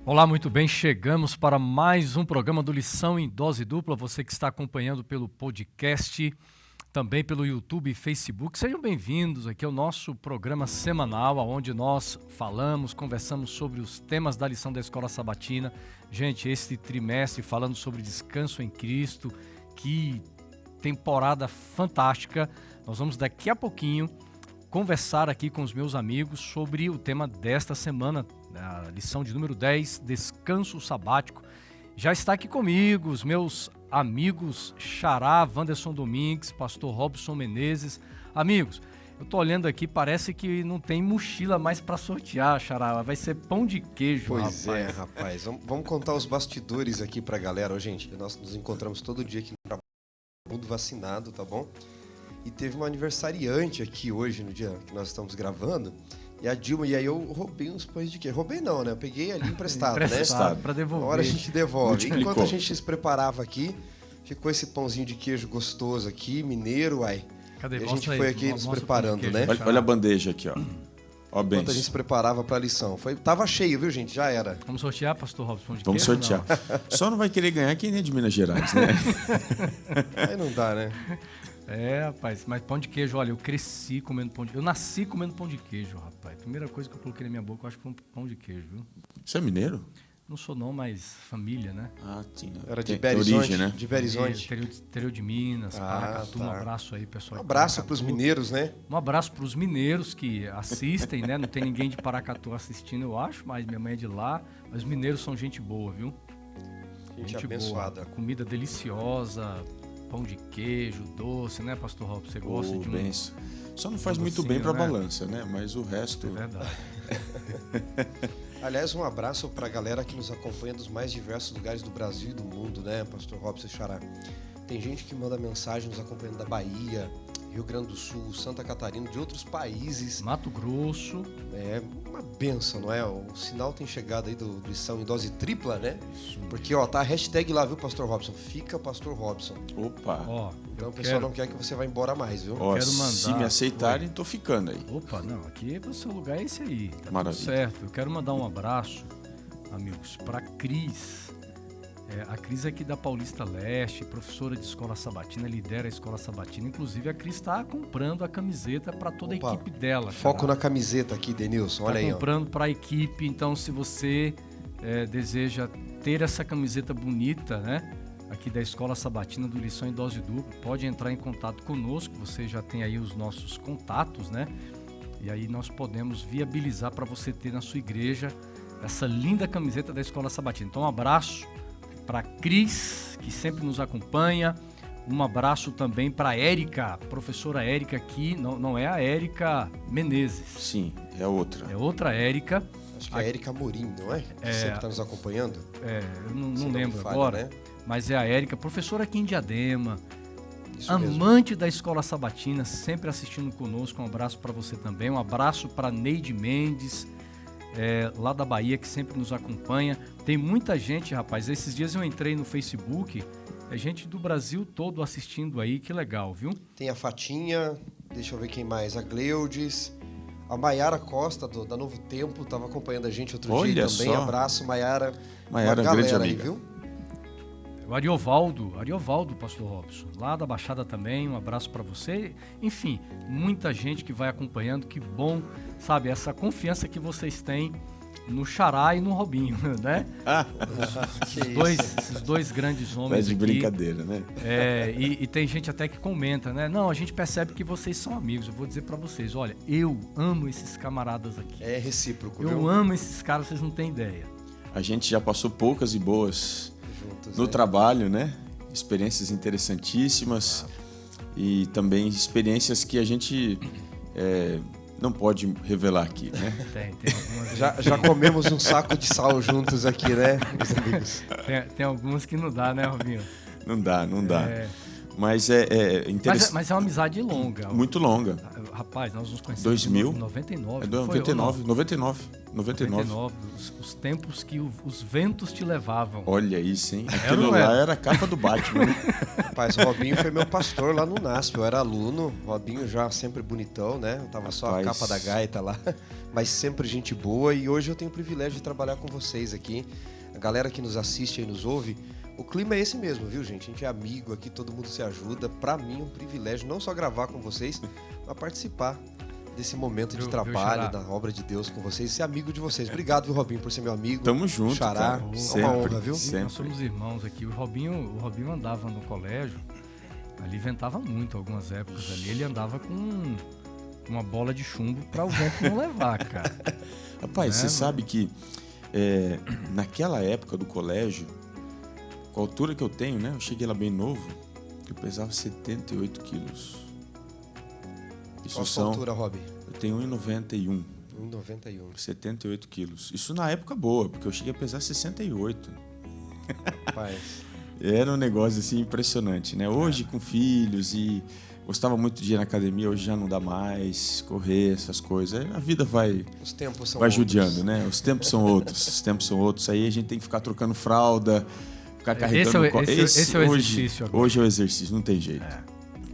Olá, muito bem, chegamos para mais um programa do Lição em Dose Dupla. Você que está acompanhando pelo podcast, também pelo YouTube e Facebook, sejam bem-vindos aqui ao nosso programa semanal, onde nós falamos, conversamos sobre os temas da lição da Escola Sabatina. Gente, esse trimestre falando sobre descanso em Cristo, que temporada fantástica. Nós vamos daqui a pouquinho conversar aqui com os meus amigos sobre o tema desta semana, a lição de número 10, Descanso Sabático. Já está aqui comigo os meus amigos Xará, Wanderson Domingues, pastor Robson Menezes. Amigos, eu tô olhando aqui, parece que não tem mochila mais para sortear, Xará. Vai ser pão de queijo, pois rapaz. É, rapaz. Vamos contar os bastidores aqui pra galera. Ô, gente, nós nos encontramos todo dia aqui no trabalho, mundo vacinado, tá bom? E teve uma aniversariante aqui hoje, no dia que nós estamos gravando, e a Dilma, e aí eu roubei uns pães de queijo. Roubei não, né? Eu peguei ali emprestado, né? Para devolver. Agora a gente devolve. Multiplicou. Enquanto a gente se preparava aqui, ficou esse pãozinho de queijo gostoso aqui, mineiro, uai. Cadê? E a gente Mostra foi aí, aqui nos mostra o preparando, pão de queijo, né? Xará. Olha a bandeja aqui, ó. Ó, Enquanto a gente bens. se preparava pra lição. Tava cheio, viu, gente? Já era. Vamos sortear, pastor Robson, pão de Vamos queijo? sortear. Não. Só não vai querer ganhar quem é de Minas Gerais, né? Aí não dá, né? É, rapaz, mas pão de queijo, olha, eu cresci comendo pão de queijo. Eu nasci comendo pão de queijo, rapaz. Primeira coisa que eu coloquei na minha boca, eu acho que foi um pão de queijo, viu? Você é mineiro? Não sou não, mas família, né? Ah, tinha. Era de Tem Berizonte, origem, né? De Berizonte. Interior de Minas, Ah, Paracatu, tá. um abraço aí, pessoal. Um de abraço Paracatu. pros mineiros, né? Um abraço pros mineiros que assistem, né? Não tem ninguém de Paracatu assistindo, eu acho, mas minha mãe é de lá. Mas os mineiros são gente boa, viu? Gente abençoada. Boa. Comida deliciosa, pão de queijo, doce, né, pastor Rob? Você gosta de um... Benção. Só não faz um muito docinho, bem pra né? balança, né? Mas o É resto... verdade. Aliás, um abraço pra galera que nos acompanha dos mais diversos lugares do Brasil e do mundo, né, Pastor Robson e Xará? Tem gente que manda mensagem nos acompanhando da Bahia, Rio Grande do Sul, Santa Catarina, de outros países. Mato Grosso. É uma benção, não é? O sinal tem chegado aí do lição em dose tripla, né? Isso. Porque, ó, tá a hashtag lá, viu, Pastor Robson? Fica Pastor Robson. Opa! Ó, Então eu o pessoal quero... não quer que você vá embora mais, viu? Ó, quero se mandar- me aceitarem, tô ficando aí. Opa, não, aqui o seu lugar é esse aí. Tá Maravilha. tudo certo. Eu quero mandar um abraço, amigos, para Cris. A Cris é aqui da Paulista Leste, professora de Escola Sabatina, lidera a Escola Sabatina. Inclusive, a Cris está comprando a camiseta para toda Opa, a equipe dela. Foco Xará. na camiseta aqui, Denilson. Olha Tá aí, ó. comprando para a equipe. Então, se você deseja ter essa camiseta bonita, né? Aqui da Escola Sabatina do Lição em Dose Dupla, pode entrar em contato conosco. Você já tem aí os nossos contatos, né? E aí nós podemos viabilizar para você ter na sua igreja essa linda camiseta da Escola Sabatina. Então, um abraço para Cris, que sempre nos acompanha. Um abraço também para a Érica, professora Érica aqui. Não é a Érica Menezes, Sim, é outra. é outra Érica. Acho que é a Érica Amorim, não é? Que sempre tá nos acompanhando. Eu não Se lembro me falha, agora, né? mas é a Érica, professora aqui em Diadema, Isso mesmo. amante da Escola Sabatina, sempre assistindo conosco. Um abraço para você também. Um abraço para Neide Mendes, lá da Bahia, que sempre nos acompanha. Tem muita gente, rapaz. Esses dias eu entrei no Facebook, gente do Brasil todo assistindo aí. Que legal, viu? Tem a Fatinha, deixa eu ver quem mais, a Gleudes, a Maiara Costa, da Novo Tempo, estava acompanhando a gente outro Olha dia também. só. Abraço, Maiara. Maiara, Uma grande galera aí, amiga. viu? O Ariovaldo, pastor Robson, lá da Baixada também, um abraço para você. Enfim, muita gente que vai acompanhando, que bom, sabe, essa confiança que vocês têm no Xará e no Robinho, né? Esses dois grandes Tá homens de aqui. brincadeira, né? E tem gente até que comenta, né? Não, a gente percebe que vocês são amigos. Eu vou dizer para vocês, olha, eu amo esses camaradas aqui. É recíproco, Eu viu? amo esses caras, vocês não têm ideia. A gente já passou poucas e boas Juntos, no né? trabalho, né? Experiências interessantíssimas e também experiências que a gente não pode revelar aqui, né? Tem algumas... Já comemos um saco de sal juntos aqui, né, meus amigos? Tem algumas que não dá, né, Robinho? Não dá. É. Mas é interessante. Mas é uma amizade longa. Muito longa. Rapaz, nós nos conhecemos 2000? em 99. É não foi? 99. Os tempos que os ventos te levavam. Olha isso, hein? Era ou Aquilo não lá era? era a capa do Batman, né? Rapaz, o Robinho foi meu pastor lá no NASP. Eu era aluno, Robinho já sempre bonitão, né? Eu tava só a Rapaz. capa da gaita lá, mas sempre gente boa. E hoje eu tenho o privilégio de trabalhar com vocês aqui. A galera que nos assiste e nos ouve, o clima é esse mesmo, viu, gente? A gente é amigo aqui, todo mundo se ajuda. Pra mim é um privilégio não só gravar com vocês, mas participar desse momento de trabalho, da obra de Deus com vocês, ser amigo de vocês. Obrigado, viu, Robinho, por ser meu amigo. Tamo junto, Xará, cara. é Sempre, uma honra, viu? sempre. Nós somos irmãos aqui. O Robinho andava no colégio, ali ventava muito algumas épocas ali. Ele andava com uma bola de chumbo para o vento não levar, cara. Rapaz, você Né, sabe que naquela época do colégio, com a altura que eu tenho, né? Eu cheguei lá bem novo, eu pesava 78 quilos. Isso Qual a sua altura, Rob? Eu tenho 1,91. 1,91. 78 quilos. Isso na época boa, porque eu cheguei a pesar 68. Rapaz, Era um negócio assim impressionante, né? Hoje com filhos e gostava muito de ir na academia, hoje já não dá mais, correr, essas coisas. A vida vai os tempos são vai outros. judiando, né? Os tempos são outros, os tempos são outros. Aí a gente tem que ficar trocando fralda, ficar carregando... Esse é o exercício agora. Hoje é o exercício, não tem jeito.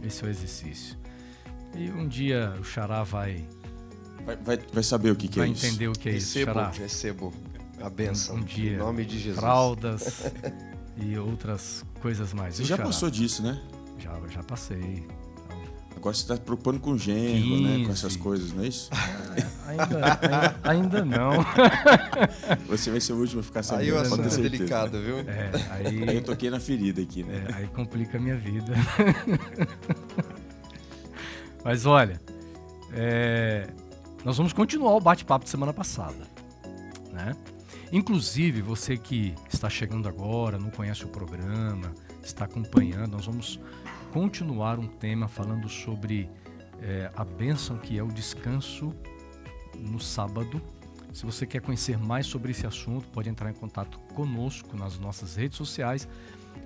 Esse é o exercício. E um dia o Xará vai Vai saber o que é isso. entender o que é isso, Xará. Recebo a bênção. Um dia, em nome de Jesus. fraldas e outras coisas mais. Você viu, já Xará? passou disso, né? Já passei. Agora você está se preocupando com genro, né? Com essas 15. coisas, não é isso? Ainda não. Você vai ser o último a ficar Aí sabendo, o pode assunto ter é certeza. delicado, viu? Aí eu toquei na ferida aqui, né? Aí complica a minha vida. Mas olha, nós vamos continuar o bate-papo de semana passada, né? Inclusive, você que está chegando agora, não conhece o programa, está acompanhando, nós vamos continuar um tema falando sobre a bênção que é o descanso no sábado. Se você quer conhecer mais sobre esse assunto, pode entrar em contato conosco nas nossas redes sociais,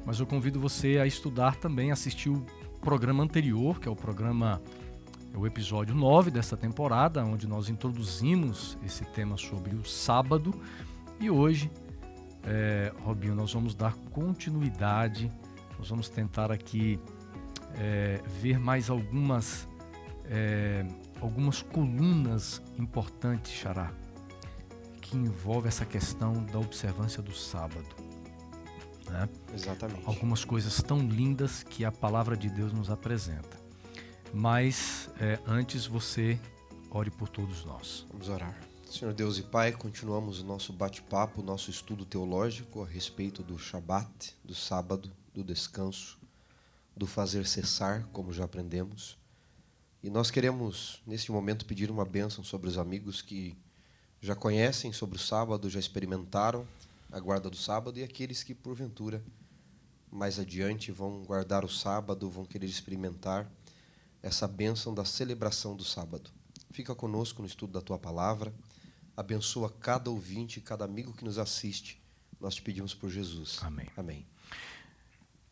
mas eu convido você a estudar também, assistir o programa anterior, que é o episódio 9 dessa temporada, onde nós introduzimos esse tema sobre o sábado. E hoje, Robinho, nós vamos dar continuidade, nós vamos tentar aqui ver mais algumas colunas importantes, Xará, que envolvem essa questão da observância do sábado, né? Exatamente. Algumas coisas tão lindas que a palavra de Deus nos apresenta. Mas antes você ore por todos nós. Vamos orar. Senhor Deus e Pai, continuamos o nosso bate-papo, o nosso estudo teológico a respeito do Shabat, do sábado, do descanso, do fazer cessar, como já aprendemos. E nós queremos, neste momento, pedir uma bênção sobre os amigos que já conhecem sobre o sábado, já experimentaram a guarda do sábado, e aqueles que, porventura, mais adiante vão guardar o sábado, vão querer experimentar essa bênção da celebração do sábado. Fica conosco no estudo da Tua Palavra, abençoa cada ouvinte, cada amigo que nos assiste. Nós te pedimos por Jesus. Amém. Amém.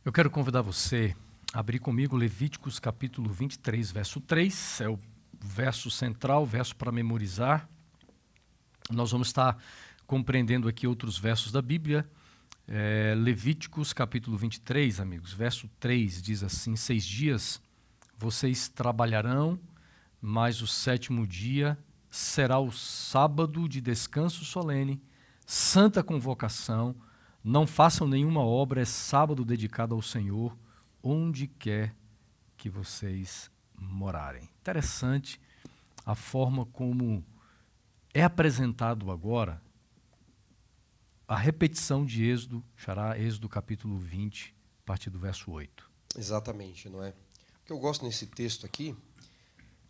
Eu quero convidar você a abrir comigo Levíticos capítulo 23, verso 3. É o verso central, o verso para memorizar. Nós vamos estar compreendendo aqui outros versos da Bíblia. Levíticos capítulo 23, amigos, verso 3 diz assim: 6 dias vocês trabalharão, mas o 7º dia será o sábado de descanso solene, santa convocação. Não façam nenhuma obra, é sábado dedicado ao Senhor, onde quer que vocês morarem. Interessante a forma como é apresentado agora a repetição de Êxodo, Xará, Êxodo capítulo 20, a partir do verso 8. Exatamente, não é? O que eu gosto nesse texto aqui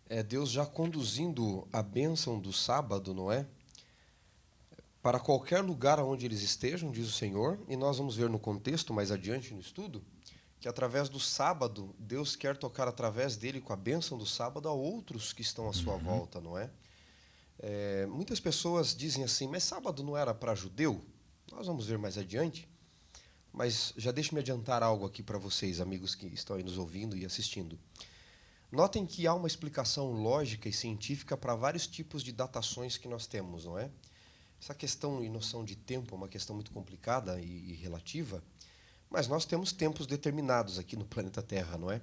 é Deus já conduzindo a bênção do sábado, não é? Para qualquer lugar onde eles estejam, diz o Senhor, e nós vamos ver no contexto mais adiante no estudo, que através do sábado, Deus quer tocar através dele, com a bênção do sábado, a outros que estão à sua volta, não é? Muitas pessoas dizem assim, mas sábado não era para judeu? Nós vamos ver mais adiante, mas já deixe-me adiantar algo aqui para vocês, amigos que estão aí nos ouvindo e assistindo. Notem que há uma explicação lógica e científica para vários tipos de datações que nós temos, não é? Essa questão e noção de tempo é uma questão muito complicada e relativa, mas nós temos tempos determinados aqui no planeta Terra, não é?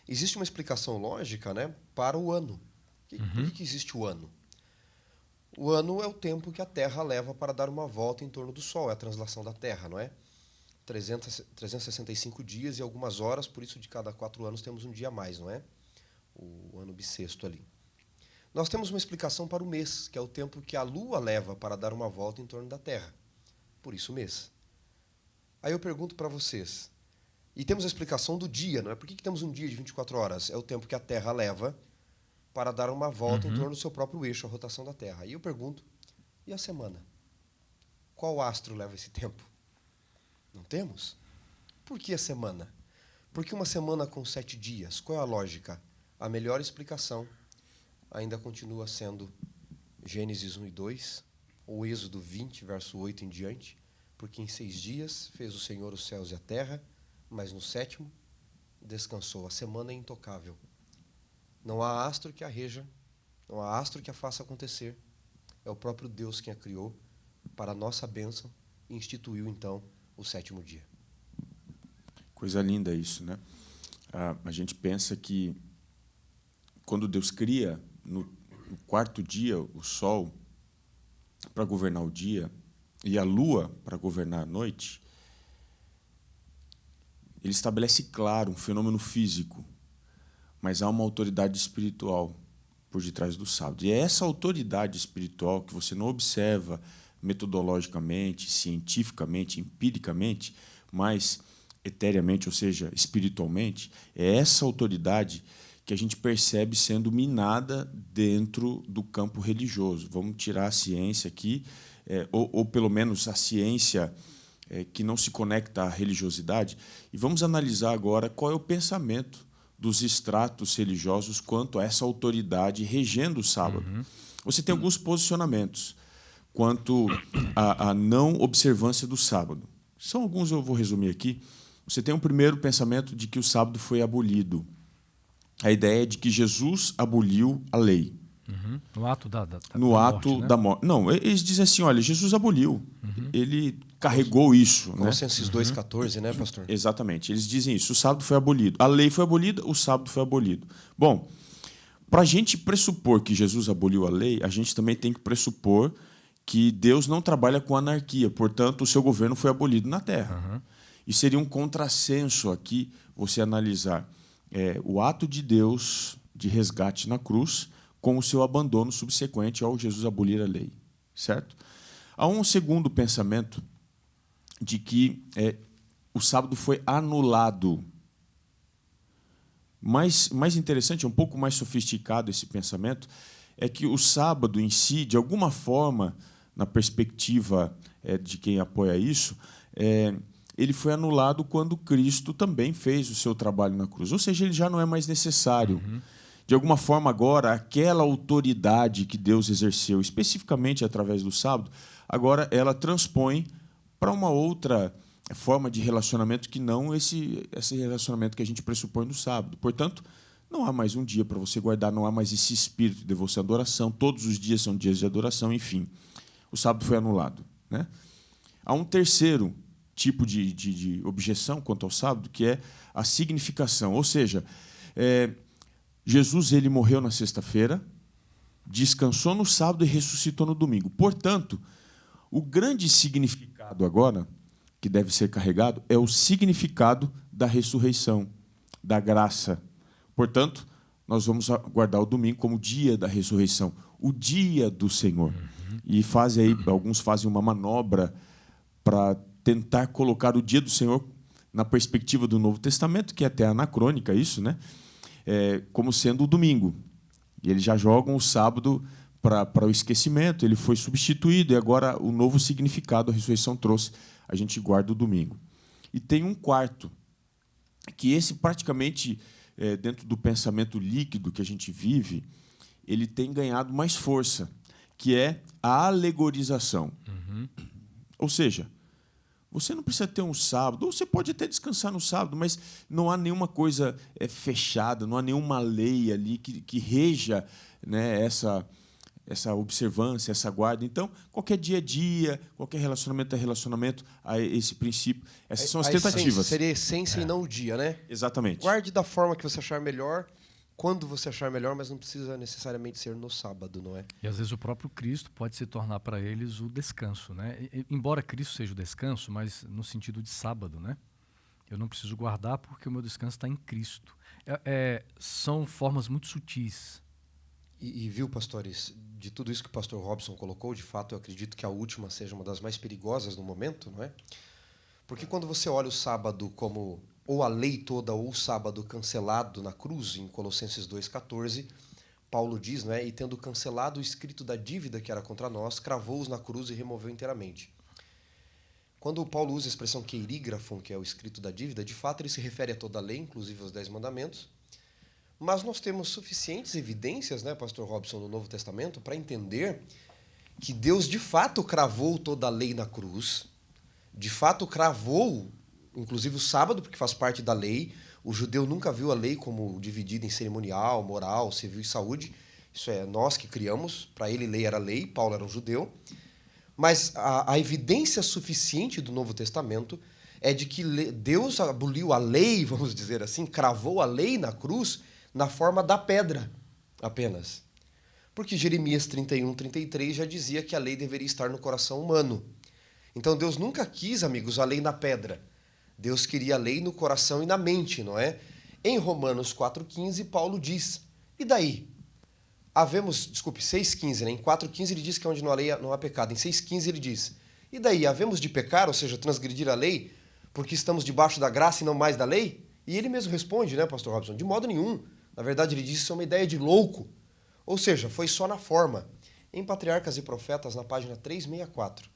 Existe uma explicação lógica, né, para o ano. Por que existe o ano? O ano é o tempo que a Terra leva para dar uma volta em torno do Sol, é a translação da Terra, não é? 365 dias e algumas horas, por isso de cada 4 anos temos um dia a mais, não é? O ano bissexto ali. Nós temos uma explicação para o mês, que é o tempo que a Lua leva para dar uma volta em torno da Terra. Por isso o mês. Aí eu pergunto para vocês, e temos a explicação do dia, não é? Por que temos um dia de 24 horas? É o tempo que a Terra leva para dar uma volta em torno do seu próprio eixo, a rotação da Terra. Aí eu pergunto, e a semana? Qual astro leva esse tempo? Não temos? Por que a semana? Porque uma semana com 7 dias, qual é a lógica? A melhor explicação ainda continua sendo Gênesis 1 e 2, ou Êxodo 20, verso 8 em diante, porque em 6 dias fez o Senhor os céus e a terra, mas no 7º descansou. A semana é intocável. Não há astro que a reja, não há astro que a faça acontecer. É o próprio Deus quem a criou para a nossa bênção e instituiu, então, o 7º dia. Coisa linda isso, né? A gente pensa que quando Deus cria, no 4º dia, o Sol para governar o dia e a Lua para governar a noite, ele estabelece, claro, um fenômeno físico, mas há uma autoridade espiritual por detrás do sábado. E é essa autoridade espiritual que você não observa metodologicamente, cientificamente, empiricamente, mas eteriamente, ou seja, espiritualmente, é essa autoridade que a gente percebe sendo minada dentro do campo religioso. Vamos tirar a ciência aqui, ou pelo menos a ciência que não se conecta à religiosidade, e vamos analisar agora qual é o pensamento dos estratos religiosos quanto a essa autoridade regendo o sábado. Você tem alguns posicionamentos quanto à não observância do sábado. São alguns, eu vou resumir aqui. Você tem um primeiro pensamento de que o sábado foi abolido. A ideia é de que Jesus aboliu a lei. No ato da no morte, ato né? da morte. Não, eles dizem assim, olha, Jesus aboliu. Ele carregou isso. Colossenses 2,14, né, pastor? Exatamente. Eles dizem isso. O sábado foi abolido. A lei foi abolida, o sábado foi abolido. Bom, para a gente pressupor que Jesus aboliu a lei, a gente também tem que pressupor que Deus não trabalha com anarquia. Portanto, o seu governo foi abolido na Terra. E seria um contrassenso aqui você analisar o ato de Deus de resgate na cruz com o seu abandono subsequente ao Jesus abolir a lei. Certo? Há um segundo pensamento de que o sábado foi anulado. Mais interessante, um pouco mais sofisticado esse pensamento, é que o sábado em si, de alguma forma, na perspectiva de quem apoia isso, ele foi anulado quando Cristo também fez o seu trabalho na cruz. Ou seja, ele já não é mais necessário. De alguma forma, agora, aquela autoridade que Deus exerceu, especificamente através do sábado, agora ela transpõe para uma outra forma de relacionamento que não esse relacionamento que a gente pressupõe no sábado. Portanto, não há mais um dia para você guardar, não há mais esse espírito de devoção e adoração, todos os dias são dias de adoração, enfim. O sábado foi anulado, né? Há um terceiro tipo de objeção quanto ao sábado, que é a significação. Ou seja, Jesus ele morreu na sexta-feira, descansou no sábado e ressuscitou no domingo. Portanto, o grande significado agora, que deve ser carregado, é o significado da ressurreição, da graça. Portanto, nós vamos guardar o domingo como o dia da ressurreição, o dia do Senhor. E alguns fazem uma manobra para tentar colocar o dia do Senhor na perspectiva do Novo Testamento, que é até anacrônica isso, né? Como sendo o domingo. E eles já jogam o sábado para o esquecimento, ele foi substituído, e agora o novo significado a ressurreição trouxe, a gente guarda o domingo. E tem um quarto, que esse praticamente, dentro do pensamento líquido que a gente vive, ele tem ganhado mais força, que é a alegorização. Ou seja, Você não precisa ter um sábado, ou você pode até descansar no sábado, mas não há nenhuma coisa fechada, não há nenhuma lei ali que reja, né, essa observância, essa guarda. Então, qualquer dia a dia, qualquer relacionamento é relacionamento a esse princípio. Essas são as tentativas. Seria a essência e não o dia, né? Exatamente. Guarde da forma que você achar melhor, quando você achar melhor, mas não precisa necessariamente ser no sábado, não é? E às vezes o próprio Cristo pode se tornar para eles o descanso, né? Embora Cristo seja o descanso, mas no sentido de sábado, né? Eu não preciso guardar porque o meu descanso está em Cristo. São formas muito sutis. E viu, pastores, de tudo isso que o pastor Robson colocou, de fato eu acredito que a última seja uma das mais perigosas no momento, não é? Porque quando você olha o sábado como ou a lei toda ou o sábado cancelado na cruz, em Colossenses 2,14, Paulo diz, não é? E tendo cancelado o escrito da dívida que era contra nós, cravou-os na cruz e removeu inteiramente. Quando Paulo usa a expressão queirígrafon, que é o escrito da dívida, de fato ele se refere a toda a lei, inclusive aos 10 mandamentos, mas nós temos suficientes evidências, né, pastor Robson, no Novo Testamento, para entender que Deus de fato cravou toda a lei na cruz, de fato cravou, inclusive o sábado, porque faz parte da lei. O judeu nunca viu a lei como dividida em cerimonial, moral, civil e saúde. Isso é nós que criamos. Para ele, lei era lei, Paulo era um judeu. Mas a evidência suficiente do Novo Testamento é de que Deus aboliu a lei, vamos dizer assim, cravou a lei na cruz na forma da pedra apenas. Porque Jeremias 31:33 já dizia que a lei deveria estar no coração humano. Então Deus nunca quis, amigos, a lei na pedra. Deus queria a lei no coração e na mente, não é? Em Romanos 4,15, Paulo diz, e daí? 6,15, né? Em 4,15 ele diz que onde não há lei não há pecado. Em 6,15 ele diz, e daí? Havemos de pecar, ou seja, transgredir a lei, porque estamos debaixo da graça e não mais da lei? E ele mesmo responde, né, pastor Robson? De modo nenhum. Na verdade, ele diz que isso é uma ideia de louco. Ou seja, foi só na forma. Em Patriarcas e Profetas, na página 364,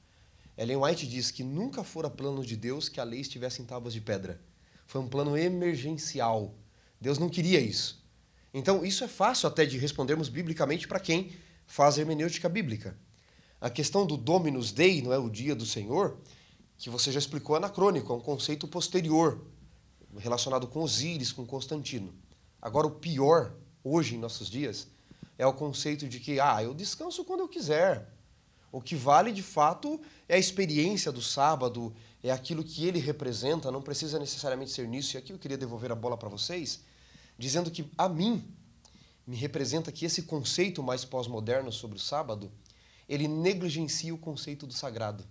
Ellen White diz que nunca fora plano de Deus que a lei estivesse em tábuas de pedra. Foi um plano emergencial. Deus não queria isso. Então, isso é fácil até de respondermos biblicamente para quem faz a hermenêutica bíblica. A questão do Dominus Dei, não é o dia do Senhor, que você já explicou anacrônico, é um conceito posterior, relacionado com Osíris, com Constantino. Agora, o pior, hoje, em nossos dias, é o conceito de que, eu descanso quando eu quiser. O que vale, de fato, é a experiência do sábado, é aquilo que ele representa, não precisa necessariamente ser nisso. E aqui eu queria devolver a bola para vocês, dizendo que, a mim, me representa que esse conceito mais pós-moderno sobre o sábado, ele negligencia o conceito do sagrado.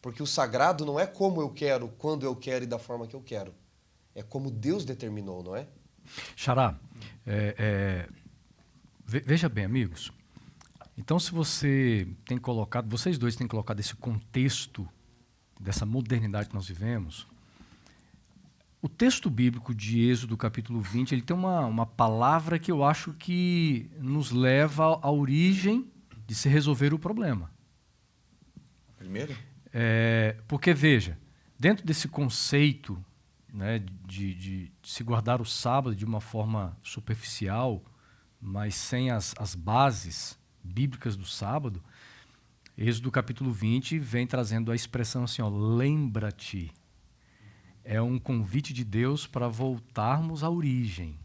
Porque o sagrado não é como eu quero, quando eu quero e da forma que eu quero. É como Deus determinou, não é? Xará, veja bem, amigos. Então, se você tem colocado, vocês dois têm colocado esse contexto dessa modernidade que nós vivemos, o texto bíblico de Êxodo, capítulo 20, ele tem uma palavra que eu acho que nos leva à origem de se resolver o problema. Primeiro? Porque, veja, dentro desse conceito, né, de se guardar o sábado de uma forma superficial, mas sem as bases bíblicas do sábado, Êxodo capítulo 20 vem trazendo a expressão assim, lembra-te. É um convite de Deus para voltarmos à origem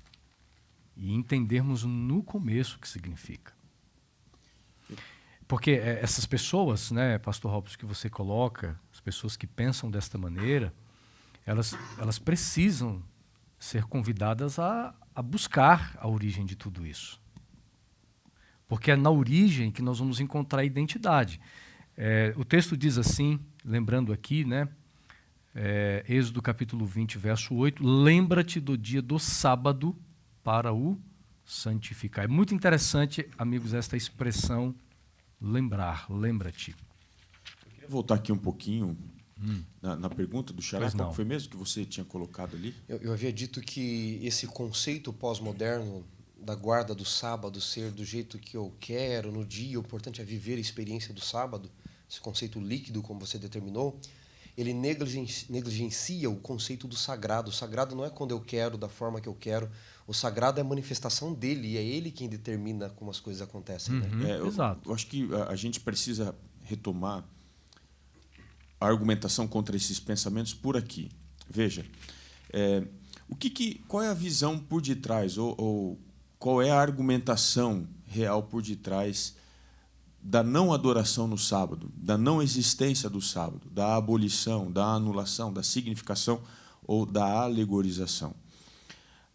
e entendermos no começo o que significa. Porque essas pessoas, né, pastor Robson, que você coloca, as pessoas que pensam desta maneira, elas precisam ser convidadas a buscar a origem de tudo isso. Porque é na origem que nós vamos encontrar a identidade. O texto diz assim, lembrando aqui, né, Êxodo capítulo 20, verso 8, lembra-te do dia do sábado para o santificar. É muito interessante, amigos, esta expressão, lembrar, lembra-te. Eu queria voltar aqui um pouquinho na pergunta do Xará, qual foi mesmo que você tinha colocado ali? Eu havia dito que esse conceito pós-moderno da guarda do sábado ser do jeito que eu quero, no dia, o importante é viver a experiência do sábado, esse conceito líquido, como você determinou, ele negligencia o conceito do sagrado. O sagrado não é quando eu quero, da forma que eu quero. O sagrado é a manifestação dele, e é ele quem determina como as coisas acontecem. Né? Exato. Eu acho que a gente precisa retomar argumentação contra esses pensamentos por aqui. Veja, qual é a visão por detrás, ou qual é a argumentação real por detrás da não adoração no sábado, da não existência do sábado, da abolição, da anulação, da significação ou da alegorização?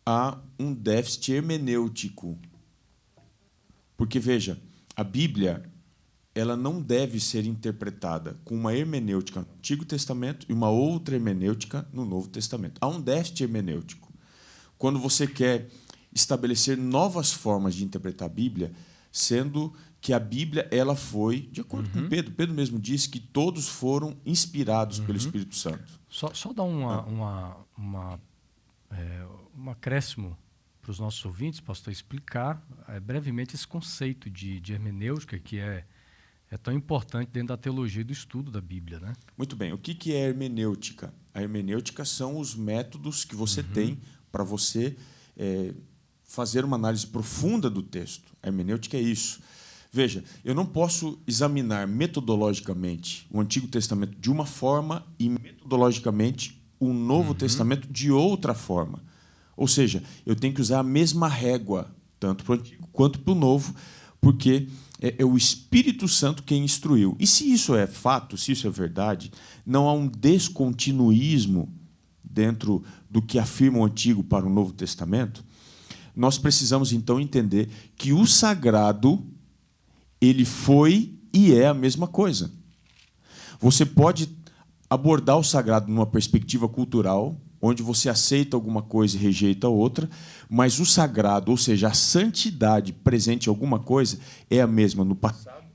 Há um déficit hermenêutico. Porque, veja, a Bíblia ela não deve ser interpretada com uma hermenêutica no Antigo Testamento e uma outra hermenêutica no Novo Testamento. Há um déficit hermenêutico. Quando você quer estabelecer novas formas de interpretar a Bíblia, sendo que a Bíblia ela foi, de acordo com Pedro, Pedro mesmo disse que todos foram inspirados pelo Espírito Santo. Só dar um acréscimo para os nossos ouvintes, pastor, explicar brevemente esse conceito de hermenêutica que é tão importante dentro da teologia e do estudo da Bíblia, né? Muito bem. O que é hermenêutica? A hermenêutica são os métodos que você tem para você fazer uma análise profunda do texto. A hermenêutica é isso. Veja, eu não posso examinar metodologicamente o Antigo Testamento de uma forma e metodologicamente o Novo Testamento de outra forma. Ou seja, eu tenho que usar a mesma régua, tanto para o Antigo quanto para o Novo, porque é o Espírito Santo quem instruiu. E se isso é fato, se isso é verdade, não há um descontinuísmo dentro do que afirma o Antigo para o Novo Testamento, nós precisamos, então, entender que o sagrado ele foi e é a mesma coisa. Você pode abordar o sagrado numa perspectiva cultural, onde você aceita alguma coisa e rejeita outra, mas o sagrado, ou seja, a santidade presente em alguma coisa, é a mesma no passado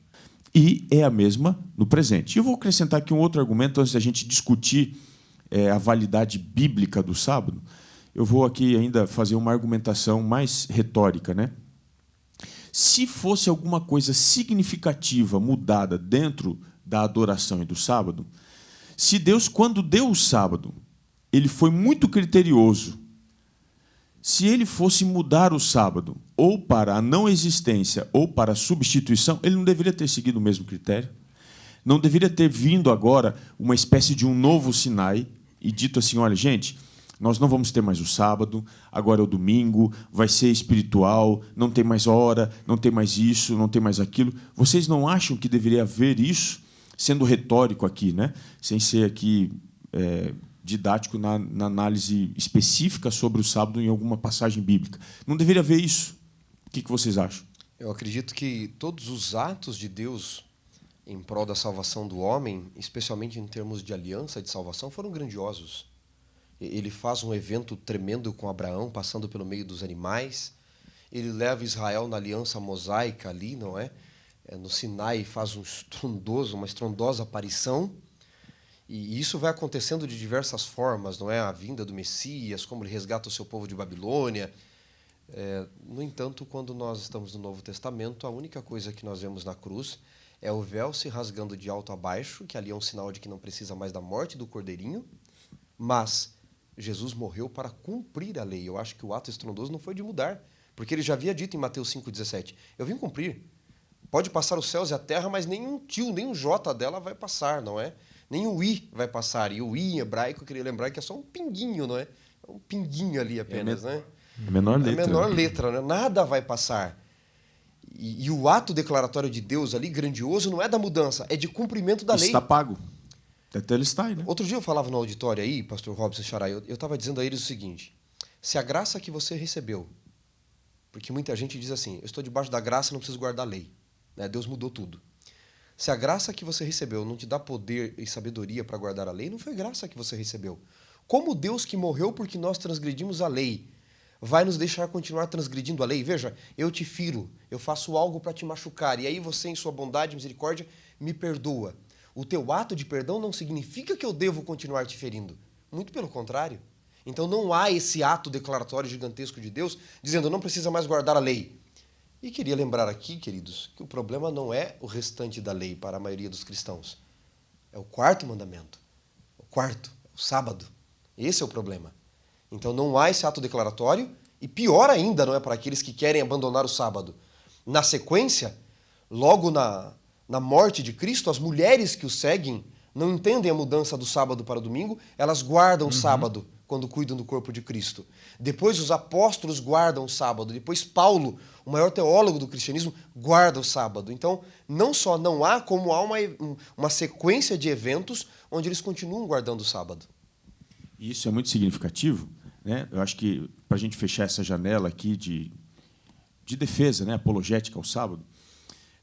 e é a mesma no presente. E eu vou acrescentar aqui um outro argumento antes da gente discutir a validade bíblica do sábado. Eu vou aqui ainda fazer uma argumentação mais retórica, né? Se fosse alguma coisa significativa mudada dentro da adoração e do sábado, se Deus, quando deu o sábado, ele foi muito criterioso. Se ele fosse mudar o sábado ou para a não existência ou para a substituição, ele não deveria ter seguido o mesmo critério. Não deveria ter vindo agora uma espécie de um novo Sinai e dito assim, olha, gente, nós não vamos ter mais o sábado, agora é o domingo, vai ser espiritual, não tem mais hora, não tem mais isso, não tem mais aquilo. Vocês não acham que deveria haver isso, sendo retórico aqui, né? Sem ser aqui didático na análise específica sobre o sábado em alguma passagem bíblica? Não deveria haver isso? O que vocês acham? Eu acredito que todos os atos de Deus em prol da salvação do homem, especialmente em termos de aliança de salvação, foram grandiosos. Ele faz um evento tremendo com Abraão, passando pelo meio dos animais. Ele leva Israel na aliança mosaica ali, não é? No Sinai faz uma estrondosa aparição. E isso vai acontecendo de diversas formas, não é? A vinda do Messias, como ele resgata o seu povo de Babilônia. No entanto, quando nós estamos no Novo Testamento, a única coisa que nós vemos na cruz é o véu se rasgando de alto a baixo, que ali é um sinal de que não precisa mais da morte do cordeirinho, mas Jesus morreu para cumprir a lei. Eu acho que o ato estrondoso não foi de mudar, porque ele já havia dito em Mateus 5,17, eu vim cumprir. Pode passar os céus e a terra, mas nem um tio, nem um jota dela vai passar, não é? Nem o i vai passar. E o i em hebraico, eu queria lembrar que é só um pinguinho, não é? É um pinguinho ali apenas, né? A menor letra. A menor letra, né? Nada vai passar. E o ato declaratório de Deus ali, grandioso, não é da mudança, é de cumprimento da lei. Está pago. Até ele está aí, né? Outro dia eu falava no auditório aí, pastor Robson Xará, eu estava dizendo a eles o seguinte, se a graça que você recebeu, porque muita gente diz assim, eu estou debaixo da graça, não preciso guardar a lei. Né? Deus mudou tudo. Se a graça que você recebeu não te dá poder e sabedoria para guardar a lei, não foi graça que você recebeu. Como Deus que morreu porque nós transgredimos a lei, vai nos deixar continuar transgredindo a lei? Veja, eu te firo, eu faço algo para te machucar, e aí você, em sua bondade e misericórdia, me perdoa. O teu ato de perdão não significa que eu devo continuar te ferindo. Muito pelo contrário. Então não há esse ato declaratório gigantesco de Deus dizendo não precisa mais guardar a lei. E queria lembrar aqui, queridos, que o problema não é o restante da lei para a maioria dos cristãos. É o quarto mandamento. O quarto, o sábado. Esse é o problema. Então não há esse ato declaratório e pior ainda, não é, para aqueles que querem abandonar o sábado. Na sequência, logo na morte de Cristo, as mulheres que o seguem não entendem a mudança do sábado para o domingo, elas guardam o sábado quando cuidam do corpo de Cristo. Depois os apóstolos guardam o sábado. Depois Paulo, o maior teólogo do cristianismo, guarda o sábado. Então, não só não há, como há uma sequência de eventos onde eles continuam guardando o sábado. Isso é muito significativo, né? Eu acho que, para a gente fechar essa janela aqui de defesa, né, apologética ao sábado,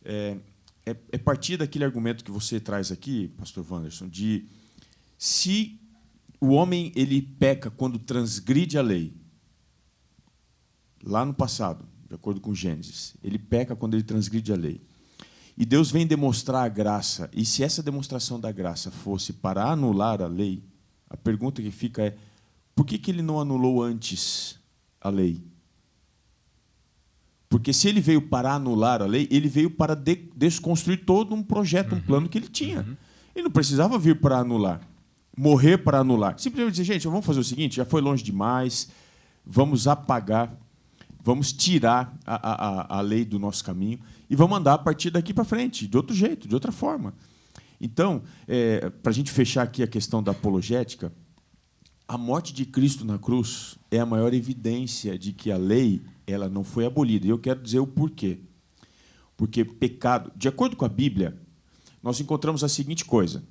é partir daquele argumento que você traz aqui, pastor Wanderson, de se o homem ele peca quando transgride a lei, lá no passado, de acordo com Gênesis, ele peca quando ele transgride a lei. E Deus vem demonstrar a graça, e se essa demonstração da graça fosse para anular a lei, a pergunta que fica é: por que ele não anulou antes a lei? Porque se ele veio para anular a lei, ele veio para desconstruir todo um projeto, um plano que ele tinha. Ele não precisava vir para anular, morrer para anular. Simplesmente dizer, gente, vamos fazer o seguinte, já foi longe demais, vamos apagar, vamos tirar a lei do nosso caminho e vamos andar a partir daqui para frente, de outro jeito, de outra forma. Então, para a gente fechar aqui a questão da apologética, a morte de Cristo na cruz é a maior evidência de que a lei ela não foi abolida. E eu quero dizer o porquê. Porque pecado, de acordo com a Bíblia, nós encontramos a seguinte coisa.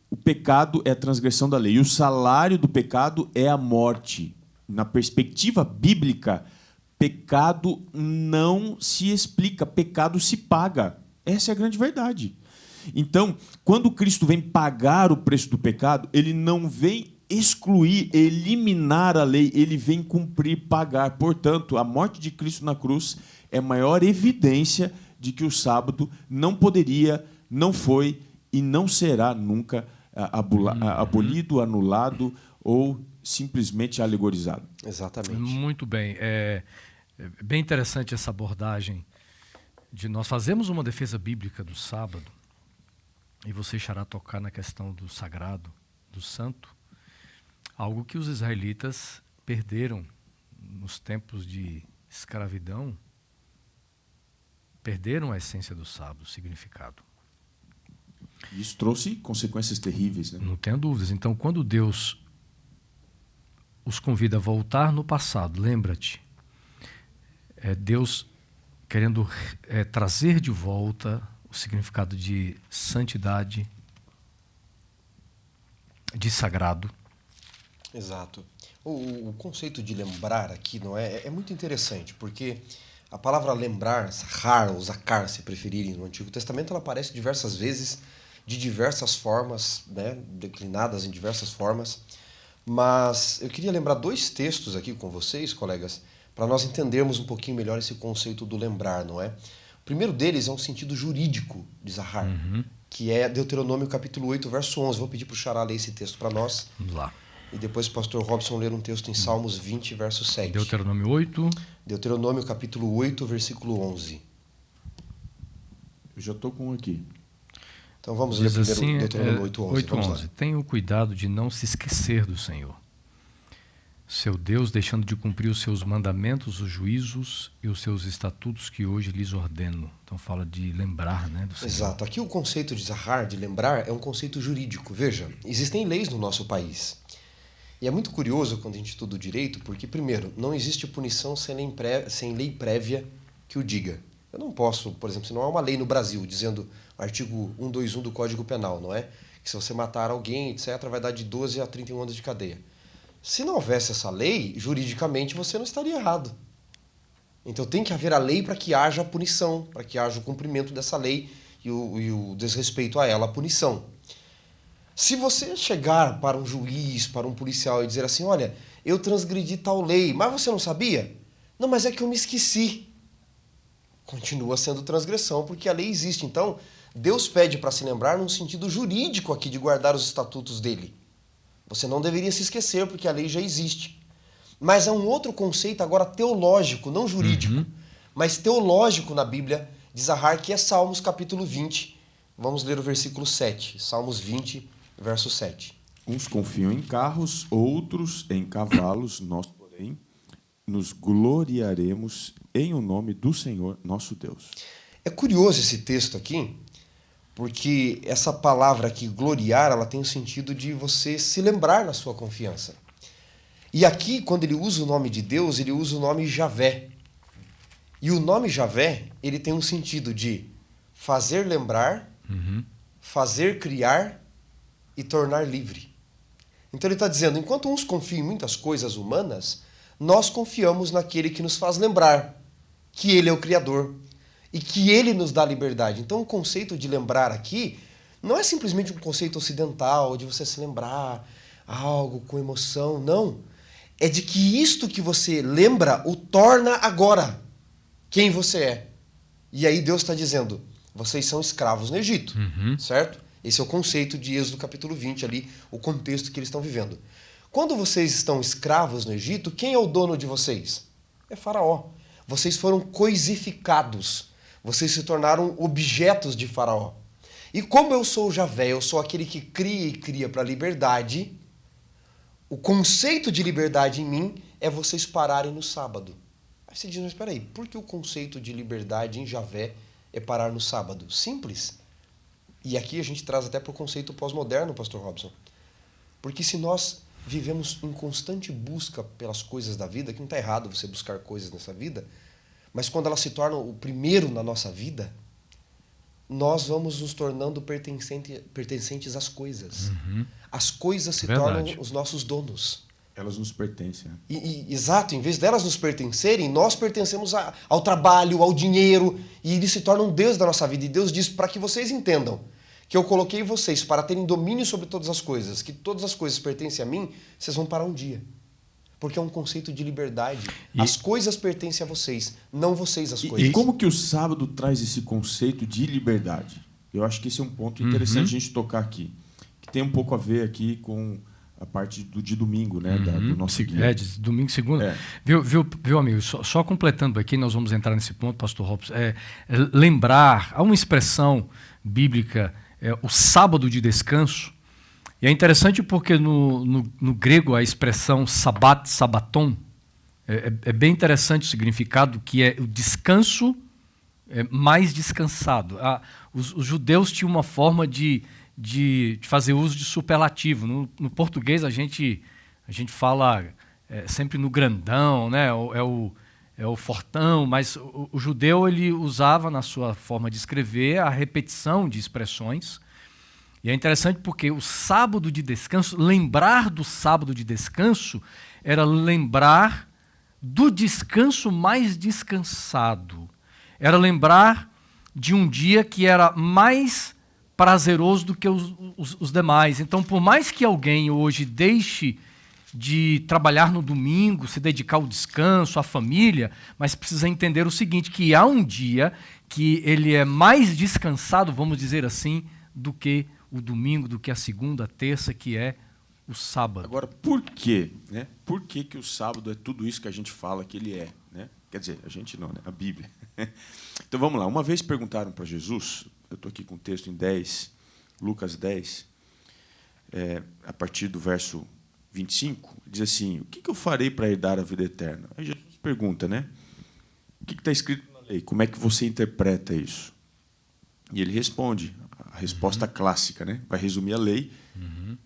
O pecado é a transgressão da lei. E o salário do pecado é a morte. Na perspectiva bíblica, pecado não se explica, pecado se paga. Essa é a grande verdade. Então, quando Cristo vem pagar o preço do pecado, ele não vem excluir, eliminar a lei, ele vem cumprir, pagar. Portanto, a morte de Cristo na cruz é a maior evidência de que o sábado não poderia, não foi e não será nunca abolido, anulado ou simplesmente alegorizado. Exatamente. Muito bem. É bem interessante essa abordagem de nós fazemos uma defesa bíblica do sábado, e você deixará tocar na questão do sagrado, do santo, algo que os israelitas perderam nos tempos de escravidão, perderam a essência do sábado, o significado. Isso trouxe consequências terríveis, né? Não tenho dúvidas. Então, quando Deus os convida a voltar no passado, lembra-te, Deus querendo trazer de volta o significado de santidade, de sagrado. Exato. O conceito de lembrar aqui não é muito interessante, porque a palavra lembrar, zahar ou zakar, se preferirem, no Antigo Testamento, ela aparece diversas vezes, de diversas formas, né, declinadas em diversas formas. Mas eu queria lembrar 2 textos aqui com vocês, colegas, para nós entendermos um pouquinho melhor esse conceito do lembrar, não é? O primeiro deles é um sentido jurídico de zahar, que é Deuteronômio capítulo 8, verso 11. Vou pedir para o Xará ler esse texto para nós. Vamos lá. E depois o pastor Robson ler um texto em Salmos 20, verso 7. Deuteronômio 8. Deuteronômio capítulo 8, versículo 11. Eu já estou com um aqui. Então vamos ler primeiro assim, Deuteronômio 8, 11. 8, Vamos 11. lá. Tenha o cuidado de não se esquecer do Senhor, seu Deus, deixando de cumprir os seus mandamentos, os juízos e os seus estatutos que hoje lhes ordeno. Então fala de lembrar, né, do Senhor. Exato. Aqui o conceito de zahar, de lembrar, é um conceito jurídico. Veja, existem leis no nosso país. E é muito curioso quando a gente estuda o direito, porque, primeiro, não existe punição sem lei prévia que o diga. Eu não posso, por exemplo, se não há uma lei no Brasil dizendo, artigo 121 do Código Penal, não é? Que se você matar alguém, etc., vai dar de 12 a 31 anos de cadeia. Se não houvesse essa lei, juridicamente você não estaria errado. Então tem que haver a lei para que haja a punição, para que haja o cumprimento dessa lei e o desrespeito a ela, a punição. Se você chegar para um juiz, para um policial e dizer assim, olha, eu transgredi tal lei, mas você não sabia? Não, mas é que eu me esqueci. Continua sendo transgressão, porque a lei existe. Então, Deus pede para se lembrar num sentido jurídico aqui de guardar os estatutos dele. Você não deveria se esquecer, porque a lei já existe. Mas há um outro conceito agora teológico, não jurídico, mas teológico na Bíblia de zahar, que é Salmos capítulo 20. Vamos ler o versículo 7. Salmos 20, verso 7. Uns confiam em carros, outros em cavalos, nós, porém, nos gloriaremos em o nome do Senhor, nosso Deus. É curioso esse texto aqui, Porque essa palavra aqui, gloriar, ela tem o sentido de você se lembrar na sua confiança. E aqui, quando ele usa o nome de Deus, ele usa o nome Javé. E o nome Javé, ele tem um sentido de fazer lembrar, fazer criar e tornar livre. Então ele está dizendo, enquanto uns confiam em muitas coisas humanas, nós confiamos naquele que nos faz lembrar que ele é o Criador e que ele nos dá liberdade. Então o conceito de lembrar aqui não é simplesmente um conceito ocidental, de você se lembrar algo com emoção, não. É de que isto que você lembra o torna agora quem você é. E aí Deus está dizendo, vocês são escravos no Egito, certo? Esse é o conceito de Êxodo capítulo 20 ali, o contexto que eles estão vivendo. Quando vocês estão escravos no Egito, quem é o dono de vocês? É Faraó. Vocês foram coisificados. Vocês se tornaram objetos de Faraó. E como eu sou o Javé, eu sou aquele que cria e cria para a liberdade, o conceito de liberdade em mim é vocês pararem no sábado. Aí você diz, mas espera aí, por que o conceito de liberdade em Javé é parar no sábado? Simples. E aqui a gente traz até para o conceito pós-moderno, pastor Robson. Porque se nós vivemos em constante busca pelas coisas da vida, que não está errado você buscar coisas nessa vida, mas quando elas se tornam o primeiro na nossa vida, nós vamos nos tornando pertencentes às coisas. As coisas se tornam os nossos donos. Elas nos pertencem. Exato, em vez delas nos pertencerem, nós pertencemos ao trabalho, ao dinheiro, e eles se tornam Deus da nossa vida. E Deus diz para que vocês entendam que eu coloquei vocês para terem domínio sobre todas as coisas, que todas as coisas pertencem a mim, vocês vão parar um dia. Porque é um conceito de liberdade. As coisas pertencem a vocês, não vocês às coisas. E como que o sábado traz esse conceito de liberdade? Eu acho que esse é um ponto interessante a gente tocar aqui. Que tem um pouco a ver aqui com a parte de domingo, né? Do nosso guia. De domingo e segunda. Viu, amigo? Só completando aqui, nós vamos entrar nesse ponto, pastor Robson. Lembrar, há uma expressão bíblica, o sábado de descanso. E é interessante porque no grego a expressão sabat, sabaton, é bem interessante o significado, que é o descanso mais descansado. Os judeus tinham uma forma de fazer uso de superlativo. No português a gente fala sempre no grandão, né? É o fortão, mas o judeu ele usava na sua forma de escrever a repetição de expressões. E é interessante porque o sábado de descanso, lembrar do sábado de descanso, era lembrar do descanso mais descansado. Era lembrar de um dia que era mais prazeroso do que os demais. Então, por mais que alguém hoje deixe de trabalhar no domingo, se dedicar ao descanso, à família, mas precisa entender o seguinte, que há um dia que ele é mais descansado, vamos dizer assim, do que o domingo, do que a segunda, a terça, que é o sábado. Agora, por quê? Né? Por que o sábado é tudo isso que a gente fala que ele é? Né? Quer dizer, a gente não, né? A Bíblia. Então, vamos lá. Uma vez perguntaram para Jesus, eu estou aqui com o texto em 10, Lucas 10, a partir do verso 25, diz assim, o que eu farei para herdar a vida eterna? Aí Jesus pergunta, né? O que está escrito na lei? Como é que você interpreta isso? E ele responde, a resposta clássica, né? Vai resumir a lei,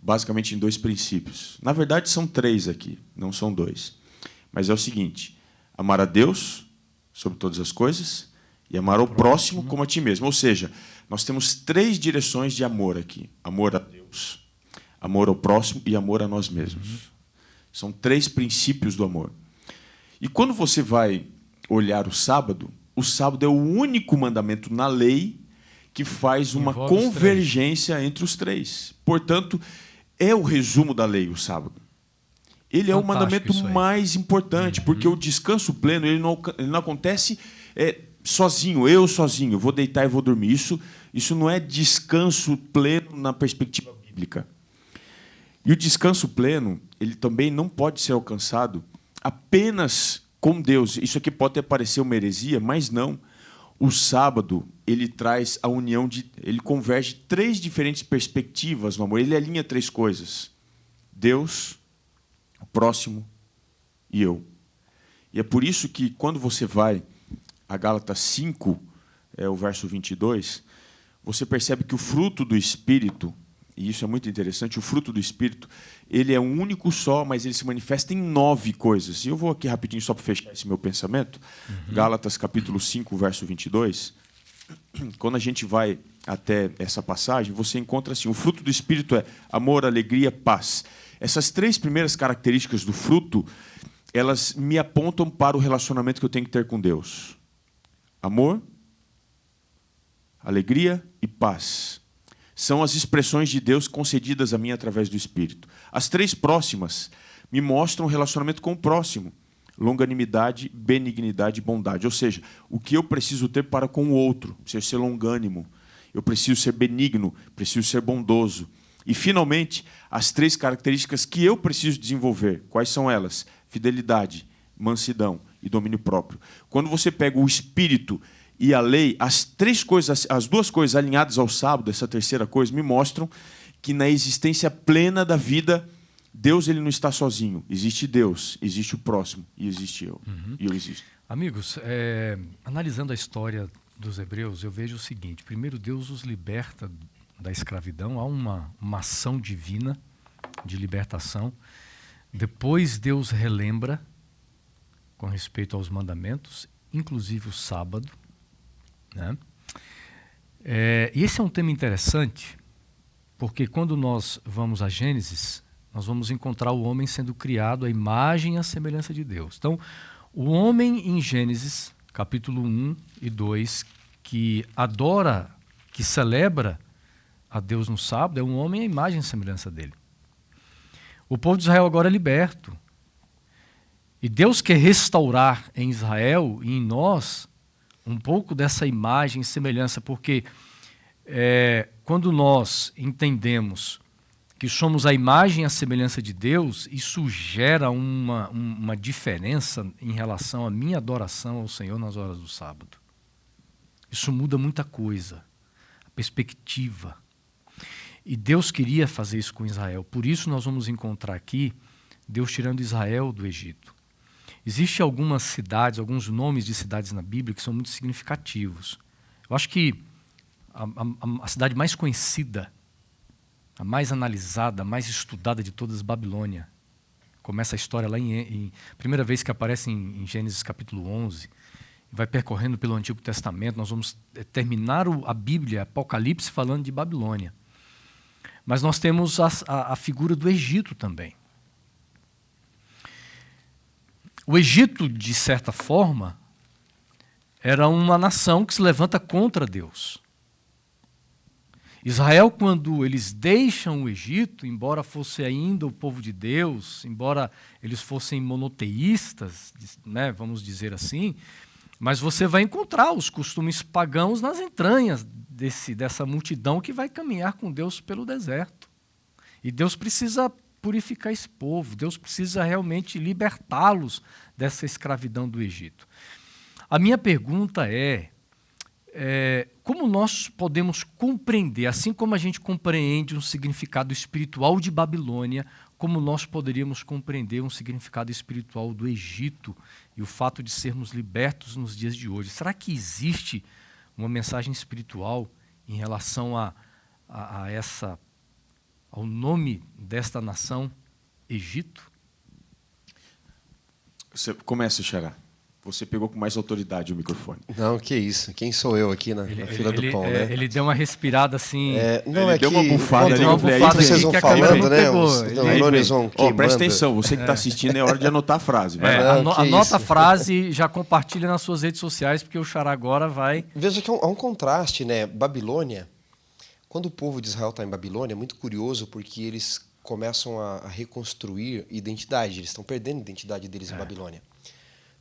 basicamente em 2 princípios. Na verdade, são 3 aqui, não são 2. Mas é o seguinte, amar a Deus sobre todas as coisas e amar ao próximo como a ti mesmo. Ou seja, nós temos 3 direções de amor aqui. Amor a Deus, amor ao próximo e amor a nós mesmos. São 3 princípios do amor. E quando você vai olhar o sábado é o único mandamento na lei que faz uma convergência entre os 3. Portanto, é o resumo da lei, o sábado. Ele é o mandamento mais importante, porque o descanso pleno ele não acontece sozinho, eu sozinho, vou deitar e vou dormir. Isso não é descanso pleno na perspectiva bíblica. E o descanso pleno, ele também não pode ser alcançado apenas com Deus. Isso aqui pode até parecer uma heresia, mas não. O sábado, ele traz a união ele converge 3 diferentes perspectivas no amor. Ele alinha 3 coisas. Deus, o próximo e eu. E é por isso que quando você vai a Gálatas 5, o verso 22, você percebe que o fruto do Espírito, e isso é muito interessante, o fruto do Espírito, ele é um único só, mas ele se manifesta em 9 coisas. E eu vou aqui rapidinho só para fechar esse meu pensamento. Gálatas capítulo 5, verso 22. Quando a gente vai até essa passagem, você encontra assim, o fruto do Espírito é amor, alegria, paz. Essas 3 primeiras características do fruto, elas me apontam para o relacionamento que eu tenho que ter com Deus. Amor, alegria e paz. São as expressões de Deus concedidas a mim através do Espírito. As 3 próximas me mostram o relacionamento com o próximo. Longanimidade, benignidade e bondade. Ou seja, o que eu preciso ter para com o outro. Preciso ser longânimo. Eu preciso ser benigno. Preciso ser bondoso. E, finalmente, as 3 características que eu preciso desenvolver. Quais são elas? Fidelidade, mansidão e domínio próprio. Quando você pega o Espírito e a lei, as 3 coisas, as 2 coisas alinhadas ao sábado, essa terceira coisa, me mostram que na existência plena da vida, Deus ele não está sozinho. Existe Deus, existe o próximo e existe eu. E eu existo. Amigos, analisando a história dos hebreus, eu vejo o seguinte. Primeiro, Deus os liberta da escravidão. Há uma ação divina de libertação. Depois, Deus relembra com respeito aos mandamentos, inclusive o sábado. Né? E esse é um tema interessante, porque quando nós vamos a Gênesis, nós vamos encontrar o homem sendo criado à imagem e à semelhança de Deus. Então, o homem em Gênesis, capítulo 1 e 2, que adora, que celebra a Deus no sábado, é um homem à imagem e semelhança dele. O povo de Israel agora é liberto. E Deus quer restaurar em Israel e em nós um pouco dessa imagem e semelhança, porque quando nós entendemos que somos a imagem e a semelhança de Deus, isso gera uma diferença em relação à minha adoração ao Senhor nas horas do sábado. Isso muda muita coisa, a perspectiva. E Deus queria fazer isso com Israel. Por isso nós vamos encontrar aqui Deus tirando Israel do Egito. Existem algumas cidades, alguns nomes de cidades na Bíblia que são muito significativos. Eu acho que a cidade mais conhecida, a mais analisada, a mais estudada de todas, Babilônia. Começa a história lá primeira vez que aparece em Gênesis capítulo 11, vai percorrendo pelo Antigo Testamento. Nós vamos terminar a Bíblia, Apocalipse, falando de Babilônia. Mas nós temos a figura do Egito também. O Egito, de certa forma, era uma nação que se levanta contra Deus. Israel, quando eles deixam o Egito, embora fosse ainda o povo de Deus, embora eles fossem monoteístas, né, vamos dizer assim, mas você vai encontrar os costumes pagãos nas entranhas dessa multidão que vai caminhar com Deus pelo deserto. E Deus precisa purificar esse povo, Deus precisa realmente libertá-los dessa escravidão do Egito. A minha pergunta como nós podemos compreender, assim como a gente compreende um significado espiritual de Babilônia, como nós poderíamos compreender um significado espiritual do Egito e o fato de sermos libertos nos dias de hoje? Será que existe uma mensagem espiritual em relação ao nome desta nação, Egito? Você começa, Xará. Você pegou com mais autoridade o microfone. Não, que isso. Quem sou eu aqui na fila do pão, né? Ele deu uma respirada assim... Ele deu uma bufada. Vocês vão falando, né? Presta atenção, você que está assistindo, é hora de anotar a frase. Anota a frase e já compartilha nas suas redes sociais, porque o Xará agora vai... Veja que há um contraste, né? Babilônia, quando o povo de Israel está em Babilônia, é muito curioso, porque eles começam a reconstruir identidade. Eles estão perdendo a identidade deles em Babilônia.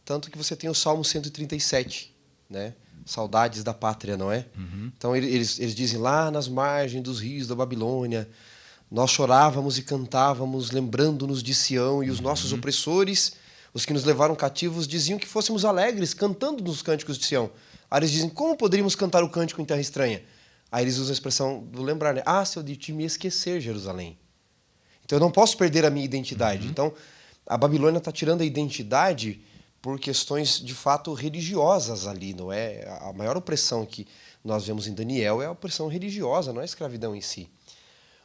Tanto que você tem o Salmo 137, né? Saudades da pátria, não é? Uhum. Então eles dizem, lá nas margens dos rios da Babilônia, nós chorávamos e cantávamos, lembrando-nos de Sião, e os nossos opressores, os que nos levaram cativos, diziam que fôssemos alegres, cantando nos cânticos de Sião. Aí eles dizem, como poderíamos cantar o cântico em terra estranha? Aí eles usam a expressão do lembrar, né? Se eu de ti me esquecer, Jerusalém. Então eu não posso perder a minha identidade. Então a Babilônia está tirando a identidade por questões de fato religiosas ali, não é? A maior opressão que nós vemos em Daniel é a opressão religiosa, não é a escravidão em si.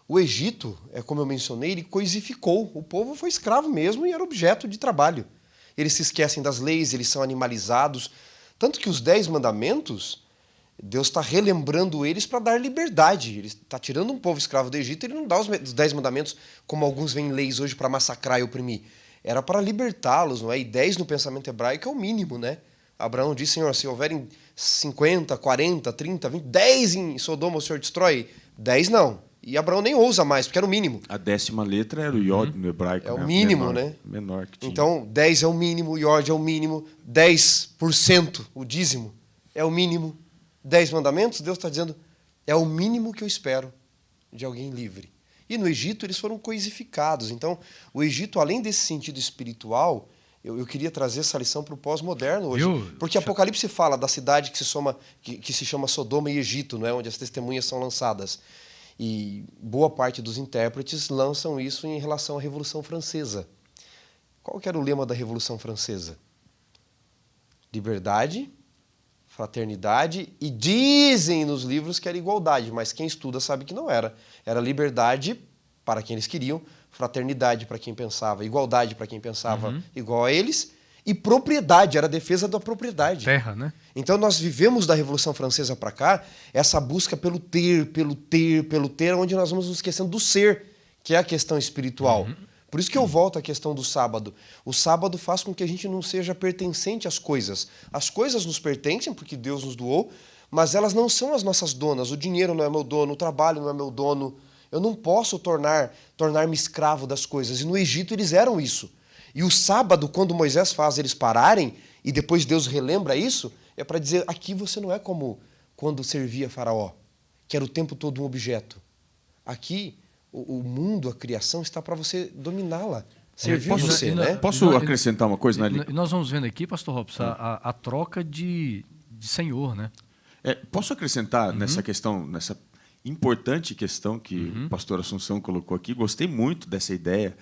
O Egito, como eu mencionei, ele coisificou. O povo foi escravo mesmo e era objeto de trabalho. Eles se esquecem das leis, eles são animalizados. Tanto que os 10 mandamentos, Deus está relembrando eles para dar liberdade. Ele está tirando um povo escravo do Egito, ele não dá os 10 mandamentos como alguns veem leis hoje para massacrar e oprimir. Era para libertá-los, não é? E 10 no pensamento hebraico é o mínimo, né? Abraão disse, Senhor, se houverem 50, 40, 30, 20, 10 em Sodoma o Senhor destrói? 10 não. E Abraão nem ousa mais, porque era o mínimo. A 10ª letra era o Yod no hebraico. É o mínimo, né? Menor que tinha. Então, 10 é o mínimo, o Yod é o mínimo, 10%, o dízimo, é o mínimo. 10 mandamentos, Deus está dizendo, é o mínimo que eu espero de alguém livre. E no Egito eles foram coisificados. Então, o Egito, além desse sentido espiritual, eu queria trazer essa lição para o pós-moderno hoje. Porque Apocalipse fala da cidade que se chama Sodoma e Egito, não é? Onde as testemunhas são lançadas. E boa parte dos intérpretes lançam isso em relação à Revolução Francesa. Qual que era o lema da Revolução Francesa? Liberdade, fraternidade, e dizem nos livros que era igualdade, mas quem estuda sabe que não era. Era liberdade para quem eles queriam, fraternidade para quem pensava, igualdade para quem pensava igual a eles, e propriedade, era a defesa da propriedade. Terra, né? Então nós vivemos da Revolução Francesa para cá essa busca pelo ter, onde nós vamos nos esquecendo do ser, que é a questão espiritual. Por isso que eu volto à questão do sábado. O sábado faz com que a gente não seja pertencente às coisas. As coisas nos pertencem porque Deus nos doou, mas elas não são as nossas donas. O dinheiro não é meu dono, o trabalho não é meu dono. Eu não posso tornar-me escravo das coisas. E no Egito eles eram isso. E o sábado, quando Moisés faz eles pararem, e depois Deus relembra isso, é para dizer, aqui você não é como quando servia Faraó, que era o tempo todo um objeto. Aqui, o mundo, a criação, está para você dominá-la, servir você, né? Posso acrescentar uma coisa, Nelly? Nós vamos vendo aqui, pastor Robson, a troca de senhor, né? Posso acrescentar nessa questão, nessa importante questão que o pastor Assunção colocou aqui? Gostei muito dessa ideia,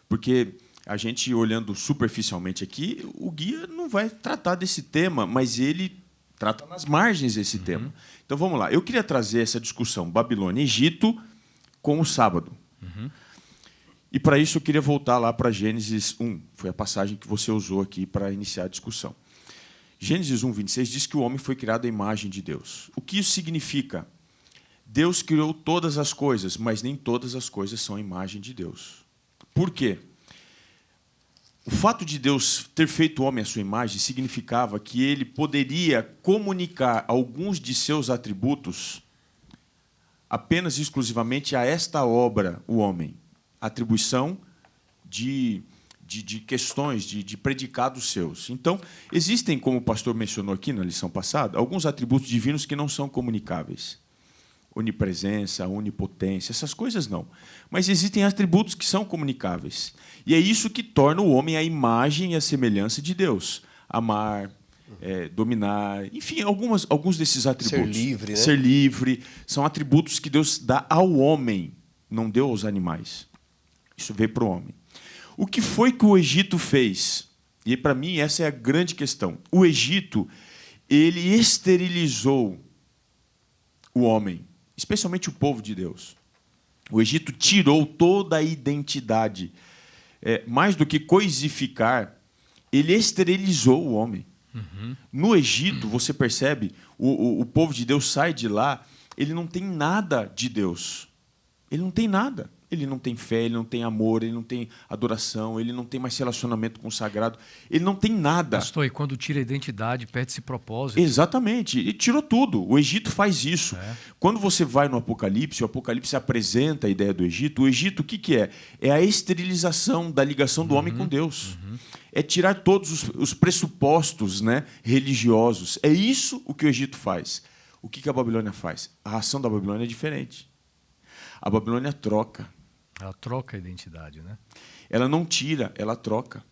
porque a gente, olhando superficialmente aqui, o guia não vai tratar desse tema, mas ele trata nas margens desse tema. Então, vamos lá. Eu queria trazer essa discussão Babilônia e Egito com o sábado. E, para isso, eu queria voltar lá para Gênesis 1. Foi a passagem que você usou aqui para iniciar a discussão. Gênesis 1, 26 diz que o homem foi criado à imagem de Deus. O que isso significa? Deus criou todas as coisas, mas nem todas as coisas são a imagem de Deus. Por quê? O fato de Deus ter feito o homem à sua imagem significava que ele poderia comunicar alguns de seus atributos apenas e exclusivamente a esta obra, o homem. Atribuição de questões, de predicados seus. Então, existem, como o pastor mencionou aqui na lição passada, alguns atributos divinos que não são comunicáveis. Onipresença, onipotência, essas coisas não. Mas existem atributos que são comunicáveis. E é isso que torna o homem a imagem e a semelhança de Deus. Amar, dominar, enfim, alguns desses atributos. Ser livre, né? Ser livre. São atributos que Deus dá ao homem, não deu aos animais. Isso veio para o homem. O que foi que o Egito fez? E, para mim, essa é a grande questão. O Egito, ele esterilizou o homem, especialmente o povo de Deus. O Egito tirou toda a identidade. Mais do que coisificar, ele esterilizou o homem. No Egito, você percebe, o povo de Deus sai de lá, ele não tem nada de Deus. Ele não tem nada. Ele não tem fé, ele não tem amor, ele não tem adoração, ele não tem mais relacionamento com o sagrado. Ele não tem nada. Pastor, e quando tira a identidade, perde esse propósito. Exatamente. Ele tirou tudo. O Egito faz isso. Quando você vai no Apocalipse, o Apocalipse apresenta a ideia do Egito. O Egito, o que é? É a esterilização da ligação do homem com Deus. É tirar todos os pressupostos, né, religiosos. É isso o que o Egito faz. O que a Babilônia faz? A ação da Babilônia é diferente. A Babilônia troca. Ela troca a identidade, né? Ela não tira, ela troca.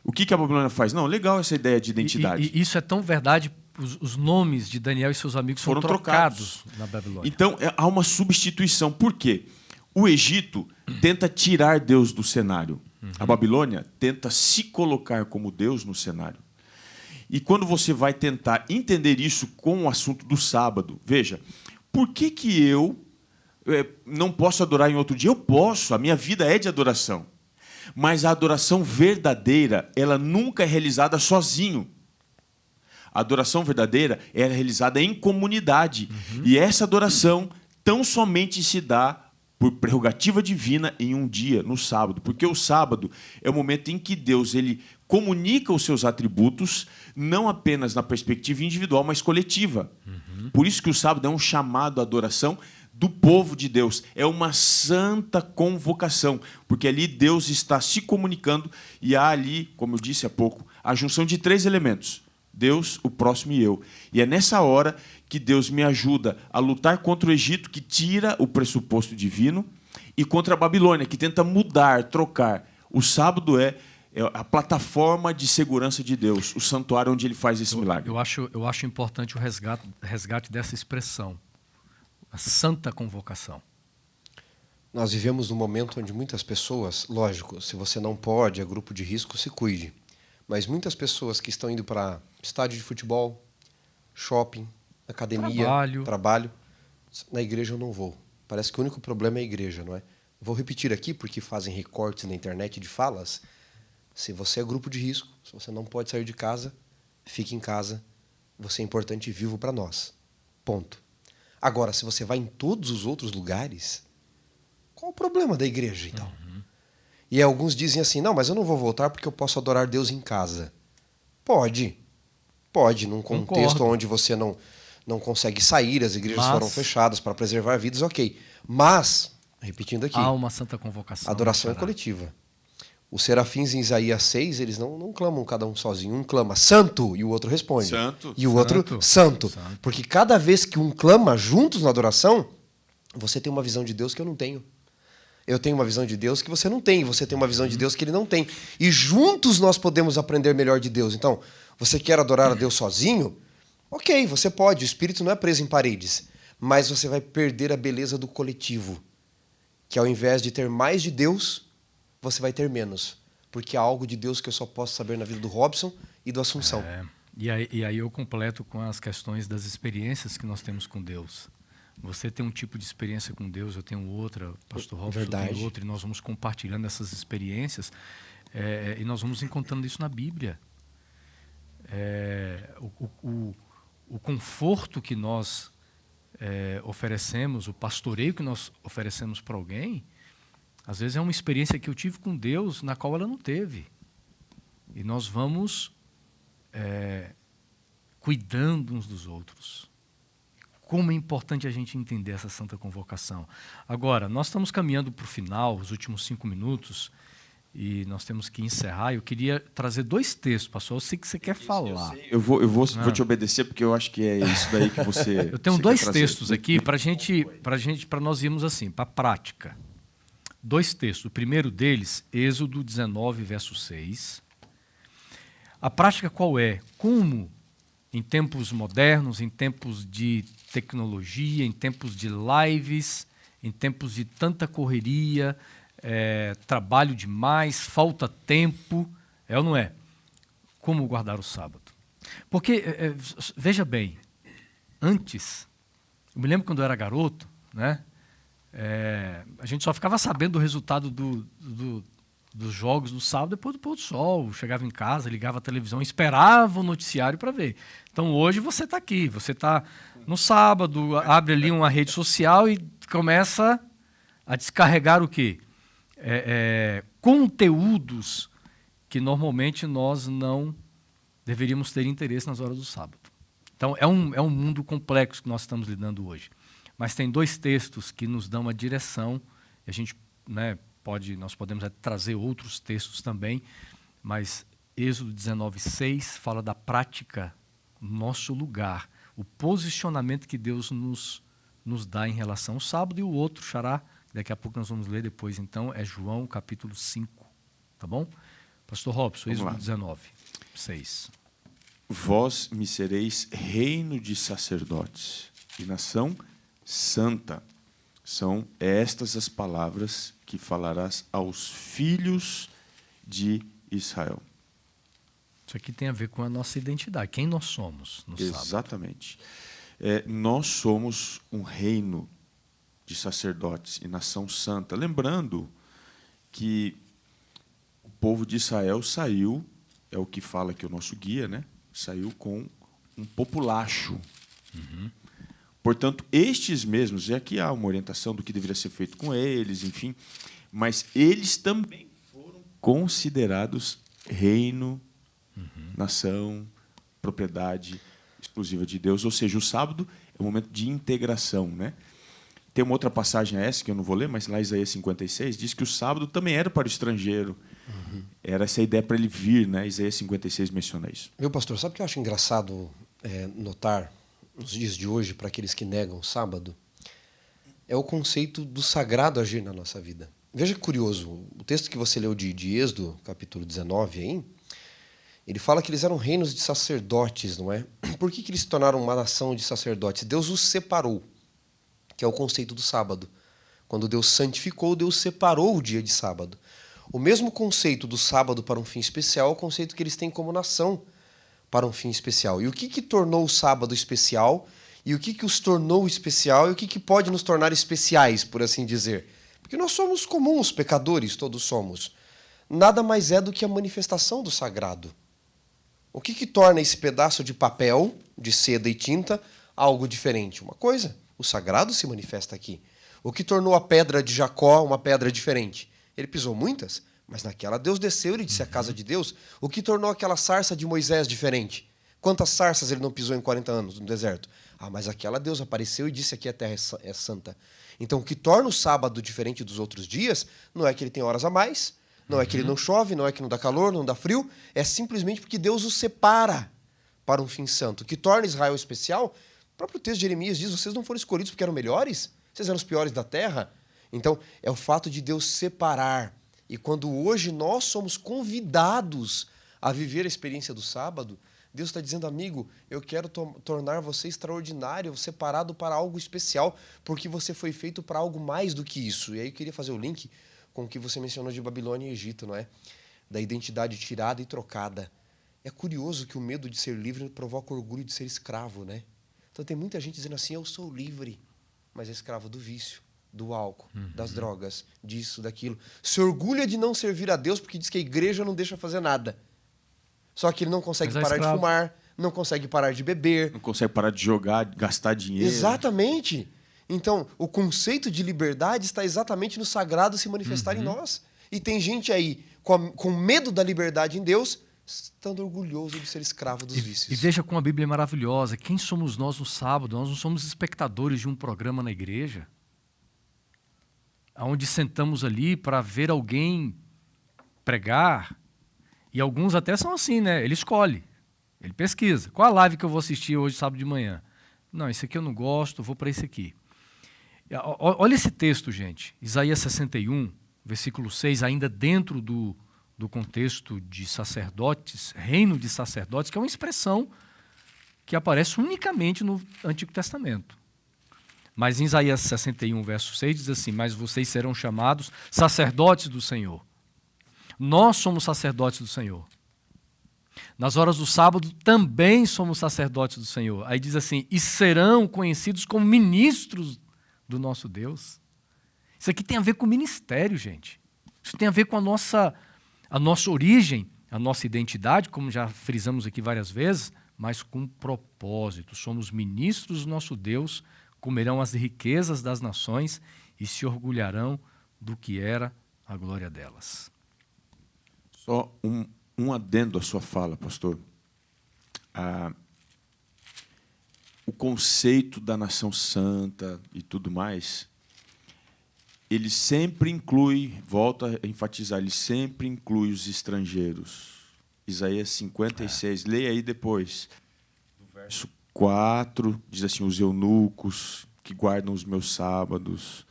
O que a Babilônia faz? Não, legal essa ideia de identidade. E isso é tão verdade, os nomes de Daniel e seus amigos foram trocados na Babilônia. Então, há uma substituição. Por quê? O Egito tenta tirar Deus do cenário. A Babilônia tenta se colocar como Deus no cenário. E quando você vai tentar entender isso com o assunto do sábado, veja, por que eu não posso adorar em outro dia? Eu posso, a minha vida é de adoração. Mas a adoração verdadeira, ela nunca é realizada sozinho. A adoração verdadeira é realizada em comunidade. E essa adoração tão somente se dá por prerrogativa divina em um dia, no sábado. Porque o sábado é o momento em que Deus ele comunica os seus atributos, não apenas na perspectiva individual, mas coletiva. Por isso que o sábado é um chamado à adoração do povo de Deus. É uma santa convocação, porque ali Deus está se comunicando e há ali, como eu disse há pouco, a junção de 3 elementos. Deus, o próximo e eu. E é nessa hora que Deus me ajuda a lutar contra o Egito, que tira o pressuposto divino, e contra a Babilônia, que tenta mudar, trocar. O sábado é a plataforma de segurança de Deus, o santuário onde ele faz esse milagre. Eu acho importante o resgate dessa expressão, a santa convocação. Nós vivemos num momento onde muitas pessoas, lógico, se você não pode, é grupo de risco, se cuide. Mas muitas pessoas que estão indo para estádio de futebol, shopping, academia, trabalho, na igreja eu não vou. Parece que o único problema é a igreja, não é? Vou repetir aqui, porque fazem recortes na internet de falas. Se você é grupo de risco, se você não pode sair de casa, fique em casa. Você é importante e vivo para nós. Ponto. Agora, se você vai em todos os outros lugares, qual o problema da igreja, então? E alguns dizem assim, não, mas eu não vou voltar porque eu posso adorar Deus em casa. Pode. Pode, num contexto onde você não consegue sair, as igrejas foram fechadas para preservar vidas, ok. Mas, repetindo aqui, há uma santa convocação. A adoração é coletiva. Os serafins em Isaías 6, eles não clamam cada um sozinho. Um clama santo e o outro responde. Santo. E o outro santo. Porque cada vez que um clama juntos na adoração, você tem uma visão de Deus que eu não tenho. Eu tenho uma visão de Deus que você não tem. Você tem uma visão de Deus que ele não tem. E juntos nós podemos aprender melhor de Deus. Então, você quer adorar a Deus sozinho? Ok, você pode. O Espírito não é preso em paredes. Mas você vai perder a beleza do coletivo. Que ao invés de ter mais de Deus, você vai ter menos. Porque há algo de Deus que eu só posso saber na vida do Robson e do Assunção. E aí eu completo com as questões das experiências que nós temos com Deus. Você tem um tipo de experiência com Deus, eu tenho outra, Pastor Robson tem outra, e nós vamos compartilhando essas experiências e nós vamos encontrando isso na Bíblia. O conforto que nós oferecemos, o pastoreio que nós oferecemos para alguém, às vezes é uma experiência que eu tive com Deus na qual ela não teve. E nós vamos cuidando uns dos outros. Como é importante a gente entender essa santa convocação. Agora, nós estamos caminhando para o final, os últimos 5 minutos, e nós temos que encerrar. Eu queria trazer 2 textos, pastor. Eu sei que você quer falar. Eu vou te obedecer, porque eu acho que é isso daí que você... Eu tenho 2 textos aqui para nós irmos assim, para a prática. 2 textos. O primeiro deles, Êxodo 19, verso 6. A prática qual é? Como, em tempos modernos, em tempos de tecnologia, em tempos de lives, em tempos de tanta correria, trabalho demais, falta tempo, é ou não é? Como guardar o sábado? Porque, veja bem, antes, eu me lembro quando eu era garoto, né? A gente só ficava sabendo do resultado dos jogos do sábado depois do pôr do sol. Chegava em casa, ligava a televisão, esperava o noticiário para ver. Então hoje você está aqui, você está no sábado, abre ali uma rede social e começa a descarregar o quê? Conteúdos que normalmente nós não deveríamos ter interesse nas horas do sábado. Então é um mundo complexo que nós estamos lidando hoje. Mas tem 2 textos que nos dão uma direção, e a gente, nós podemos trazer outros textos também, mas Êxodo 19:6 fala da prática, nosso lugar, o posicionamento que Deus nos dá em relação ao sábado, e o outro, Xará, daqui a pouco nós vamos ler depois, então, é João capítulo 5, tá bom? Pastor Robson, Êxodo 19:6. Vós me sereis reino de sacerdotes e nação santa. São estas as palavras que falarás aos filhos de Israel. Isso aqui tem a ver com a nossa identidade, quem nós somos no sábado. Exatamente. Nós somos um reino de sacerdotes e nação santa. Lembrando que o povo de Israel saiu, é o que fala aqui o nosso guia, né? Saiu com um populacho. Portanto, estes mesmos, e aqui há uma orientação do que deveria ser feito com eles, enfim, mas eles também foram considerados reino, nação, propriedade exclusiva de Deus. Ou seja, o sábado é um momento de integração, né? Tem uma outra passagem essa que eu não vou ler, mas lá em Isaías 56 diz que o sábado também era para o estrangeiro. Era essa a ideia para ele vir, né? Isaías 56 menciona isso. Meu pastor, sabe o que eu acho engraçado notar nos dias de hoje para aqueles que negam o sábado? É o conceito do sagrado agir na nossa vida. Veja que curioso, o texto que você leu de Êxodo, capítulo 19, aí, ele fala que eles eram reinos de sacerdotes, não é? Por que eles se tornaram uma nação de sacerdotes? Deus os separou, que é o conceito do sábado. Quando Deus santificou, Deus separou o dia de sábado. O mesmo conceito do sábado para um fim especial é o conceito que eles têm como nação para um fim especial. E o que tornou o sábado especial? E o que os tornou especial? E o que pode nos tornar especiais, por assim dizer? Porque nós somos comuns, pecadores, todos somos. Nada mais é do que a manifestação do sagrado. O que torna esse pedaço de papel, de seda e tinta, algo diferente? Uma coisa, o sagrado se manifesta aqui. O que tornou a pedra de Jacó uma pedra diferente? Ele pisou muitas, mas naquela Deus desceu e ele disse a casa de Deus. O que tornou aquela sarça de Moisés diferente? Quantas sarças ele não pisou em 40 anos no deserto? Mas aquela Deus apareceu e disse aqui a terra é santa. Então o que torna o sábado diferente dos outros dias não é que ele tem horas a mais, não é que ele não chove, não é que não dá calor, não dá frio, é simplesmente porque Deus os separa para um fim santo. O que torna Israel especial, o próprio texto de Jeremias diz, vocês não foram escolhidos porque eram melhores? Vocês eram os piores da terra? Então, é o fato de Deus separar. E quando hoje nós somos convidados a viver a experiência do sábado, Deus está dizendo, amigo, eu quero tornar você extraordinário, separado para algo especial, porque você foi feito para algo mais do que isso. E aí eu queria fazer o link com o que você mencionou de Babilônia e Egito, não é? Da identidade tirada e trocada. É curioso que o medo de ser livre provoca o orgulho de ser escravo, né? Então tem muita gente dizendo assim, eu sou livre, mas é escravo do vício, do álcool, das drogas, disso, daquilo. Se orgulha de não servir a Deus porque diz que a igreja não deixa fazer nada. Só que ele não consegue parar de fumar, não consegue parar de beber. Não consegue parar de jogar, de gastar dinheiro. Exatamente. Então, o conceito de liberdade está exatamente no sagrado se manifestar em nós. E tem gente aí com medo da liberdade em Deus, estando orgulhoso de ser escravo dos vícios. E veja como a Bíblia é maravilhosa. Quem somos nós no sábado? Nós não somos espectadores de um programa na igreja, onde sentamos ali para ver alguém pregar. E alguns até são assim, né? Ele escolhe, ele pesquisa. Qual a live que eu vou assistir hoje, sábado de manhã? Não, esse aqui eu não gosto, vou para esse aqui. Olha esse texto, gente. Isaías 61, versículo 6, ainda dentro do contexto de sacerdotes, reino de sacerdotes, que é uma expressão que aparece unicamente no Antigo Testamento. Mas em Isaías 61, verso 6, diz assim, mas vocês serão chamados sacerdotes do Senhor. Nós somos sacerdotes do Senhor. Nas horas do sábado também somos sacerdotes do Senhor. Aí diz assim, e serão conhecidos como ministros do nosso Deus. Isso aqui tem a ver com o ministério, gente. Isso tem a ver com a nossa origem, a nossa identidade, como já frisamos aqui várias vezes, mas com propósito. Somos ministros do nosso Deus, comerão as riquezas das nações e se orgulharão do que era a glória delas. Só um adendo à sua fala, pastor. O conceito da nação santa e tudo mais, ele sempre inclui, volto a enfatizar, ele sempre inclui os estrangeiros. Isaías 56, leia aí depois. No verso 4, diz assim, os eunucos que guardam os meus sábados.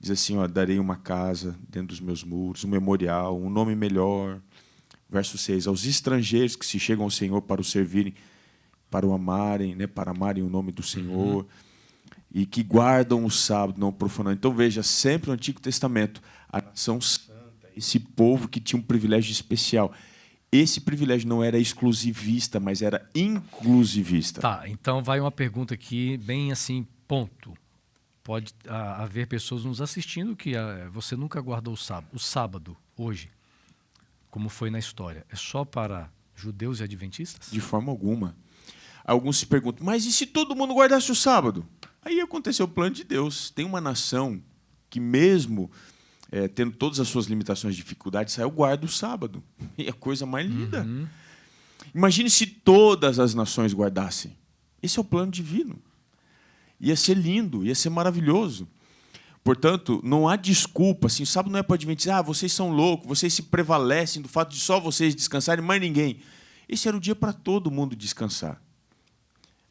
Diz assim, darei uma casa dentro dos meus muros, um memorial, um nome melhor. Verso 6, aos estrangeiros que se chegam ao Senhor para o servirem, para o amarem, né, para amarem o nome do Senhor, e que guardam o sábado, não profanando. Então, veja, sempre no Antigo Testamento, a nação santa, esse povo que tinha um privilégio especial. Esse privilégio não era exclusivista, mas era inclusivista. Tá, então vai uma pergunta aqui, bem assim, ponto. Pode haver pessoas nos assistindo que você nunca guardou o sábado. O sábado, hoje, como foi na história, é só para judeus e adventistas? De forma alguma. Alguns se perguntam, mas e se todo mundo guardasse o sábado? Aí aconteceu o plano de Deus. Tem uma nação que mesmo tendo todas as suas limitações e dificuldades, saiu guarda o sábado. E é a coisa mais linda. Imagine se todas as nações guardassem. Esse é o plano divino. Ia ser lindo, ia ser maravilhoso. Portanto, não há desculpa. Assim, o sábado não é para adventistas, vocês são loucos, vocês se prevalecem do fato de só vocês descansarem, mais ninguém. Esse era o dia para todo mundo descansar.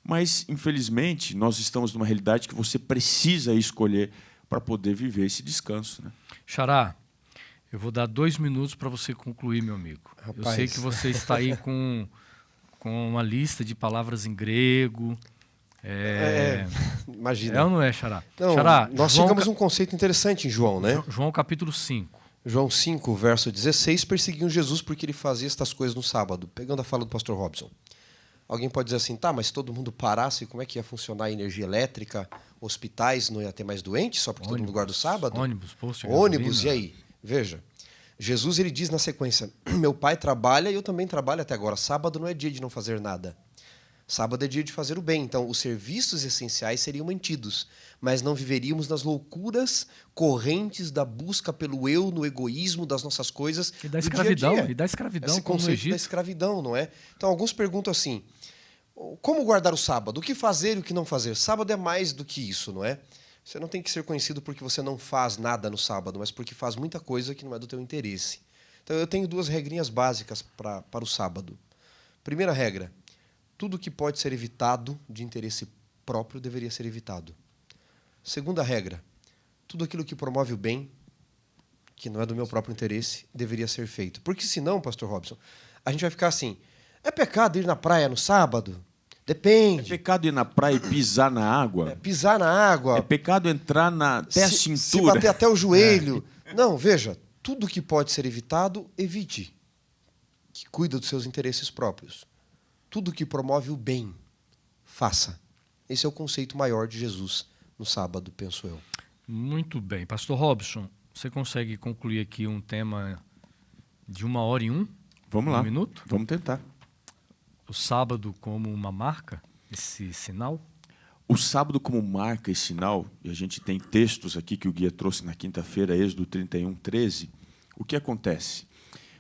Mas, infelizmente, nós estamos numa realidade que você precisa escolher para poder viver esse descanso. Né? Xará, eu vou dar 2 minutos para você concluir, meu amigo. Rapaz. Eu sei que você está aí com uma lista de palavras em grego. Imagina. É ou não é, Xará? Não, Xará, nós chegamos a um conceito interessante em João, né? João capítulo 5. João 5, verso 16, perseguiam Jesus porque ele fazia estas coisas no sábado. Pegando a fala do pastor Robson. Alguém pode dizer assim, tá, mas se todo mundo parasse, como é que ia funcionar a energia elétrica? Hospitais não ia ter mais doentes só porque todo mundo guarda o sábado? Ônibus, posto de Ônibus, gasolina. e aí? Veja, Jesus ele diz na sequência, meu pai trabalha e eu também trabalho até agora. Sábado não é dia de não fazer nada. Sábado é dia de fazer o bem. Então, os serviços essenciais seriam mantidos, mas não viveríamos nas loucuras correntes da busca pelo eu, no egoísmo das nossas coisas E da do escravidão, dia a dia. e da escravidão, Esse como no conceito da Egito. escravidão, não é? Então, alguns perguntam assim, como guardar o sábado? O que fazer e o que não fazer? Sábado é mais do que isso, não é? Você não tem que ser conhecido porque você não faz nada no sábado, mas porque faz muita coisa que não é do teu interesse. Então, eu tenho 2 regrinhas básicas para o sábado. Primeira regra, tudo que pode ser evitado de interesse próprio deveria ser evitado. Segunda regra, tudo aquilo que promove o bem, que não é do meu próprio interesse, deveria ser feito. Porque senão, pastor Robson, a gente vai ficar assim, é pecado ir na praia no sábado? É Depende. pecado ir na praia e pisar na água? Pisar na água. É pecado entrar até a se cintura? bater até o joelho. Não, veja, tudo que pode ser evitado, evite. Que cuida dos seus interesses próprios. Tudo que promove o bem, faça. Esse é o conceito maior de Jesus no sábado, penso eu. Muito bem. Pastor Robson, você consegue concluir aqui um tema de 1h01? Vamos lá. 1 minuto? Vamos tentar. O sábado como uma marca, esse sinal? O sábado como marca e sinal, e a gente tem textos aqui que o guia trouxe na quinta-feira, Êxodo 31, 13, o que acontece?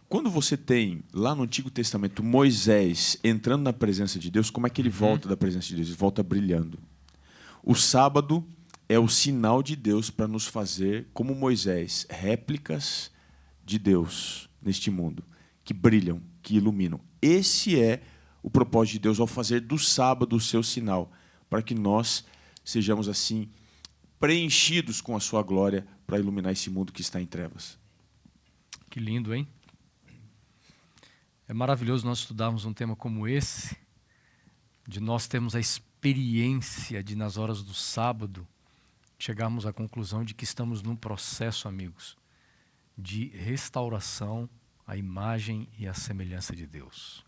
Quando você tem, lá no Antigo Testamento, Moisés entrando na presença de Deus, como é que ele volta da presença de Deus? Ele volta brilhando. O sábado é o sinal de Deus para nos fazer, como Moisés, réplicas de Deus neste mundo, que brilham, que iluminam. Esse é o propósito de Deus ao fazer do sábado o seu sinal, para que nós sejamos assim preenchidos com a sua glória para iluminar esse mundo que está em trevas. Que lindo, hein? É maravilhoso nós estudarmos um tema como esse, de nós termos a experiência de, nas horas do sábado, chegarmos à conclusão de que estamos num processo, amigos, de restauração à imagem e à semelhança de Deus.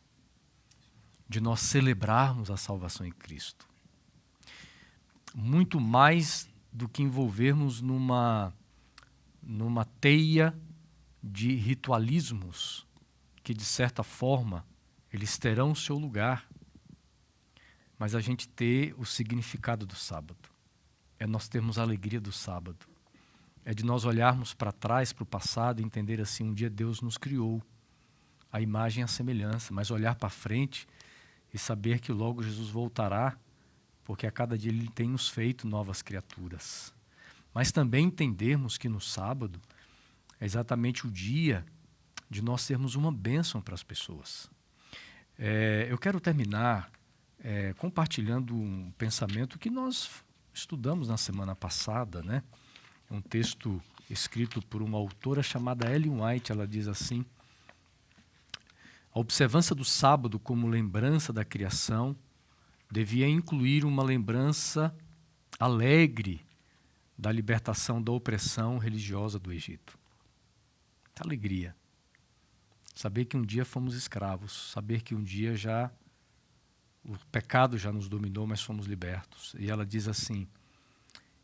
De nós celebrarmos a salvação em Cristo. Muito mais do que envolvermos numa teia de ritualismos que, de certa forma, eles terão o seu lugar, mas a gente ter o significado do sábado. É nós termos a alegria do sábado. É de nós olharmos para trás, para o passado, e entender assim, um dia Deus nos criou, a imagem e a semelhança, mas olhar para frente e saber que logo Jesus voltará, porque a cada dia Ele tem nos feito novas criaturas. Mas também entendermos que no sábado é exatamente o dia de nós sermos uma bênção para as pessoas. Eu quero terminar compartilhando um pensamento que nós estudamos na semana passada, né? Um texto escrito por uma autora chamada Ellen White. Ela diz assim: a observância do sábado como lembrança da criação devia incluir uma lembrança alegre da libertação da opressão religiosa do Egito. alegria. Saber que um dia fomos escravos, saber que um dia o pecado já nos dominou, mas fomos libertos. E ela diz assim,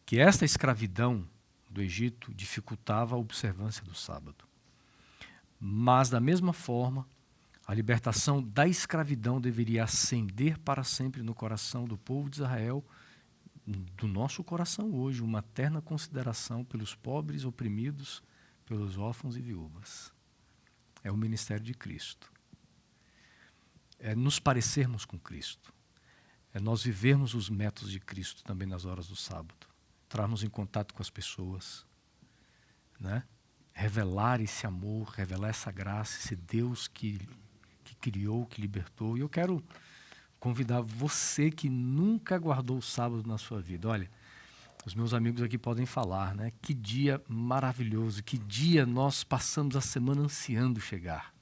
que esta escravidão do Egito dificultava a observância do sábado. Mas, da mesma forma, a libertação da escravidão deveria ascender para sempre no coração do povo de Israel, do nosso coração hoje, uma terna consideração pelos pobres, oprimidos, pelos órfãos e viúvas. É o ministério de Cristo. É nos parecermos com Cristo. É nós vivermos os métodos de Cristo também nas horas do sábado. Entrarmos em contato com as pessoas, né? Revelar esse amor, revelar essa graça, esse Deus que criou, que libertou. E eu quero convidar você que nunca guardou o sábado na sua vida. Olha, os meus amigos aqui podem falar, né? Que dia maravilhoso, que dia nós passamos a semana ansiando chegar.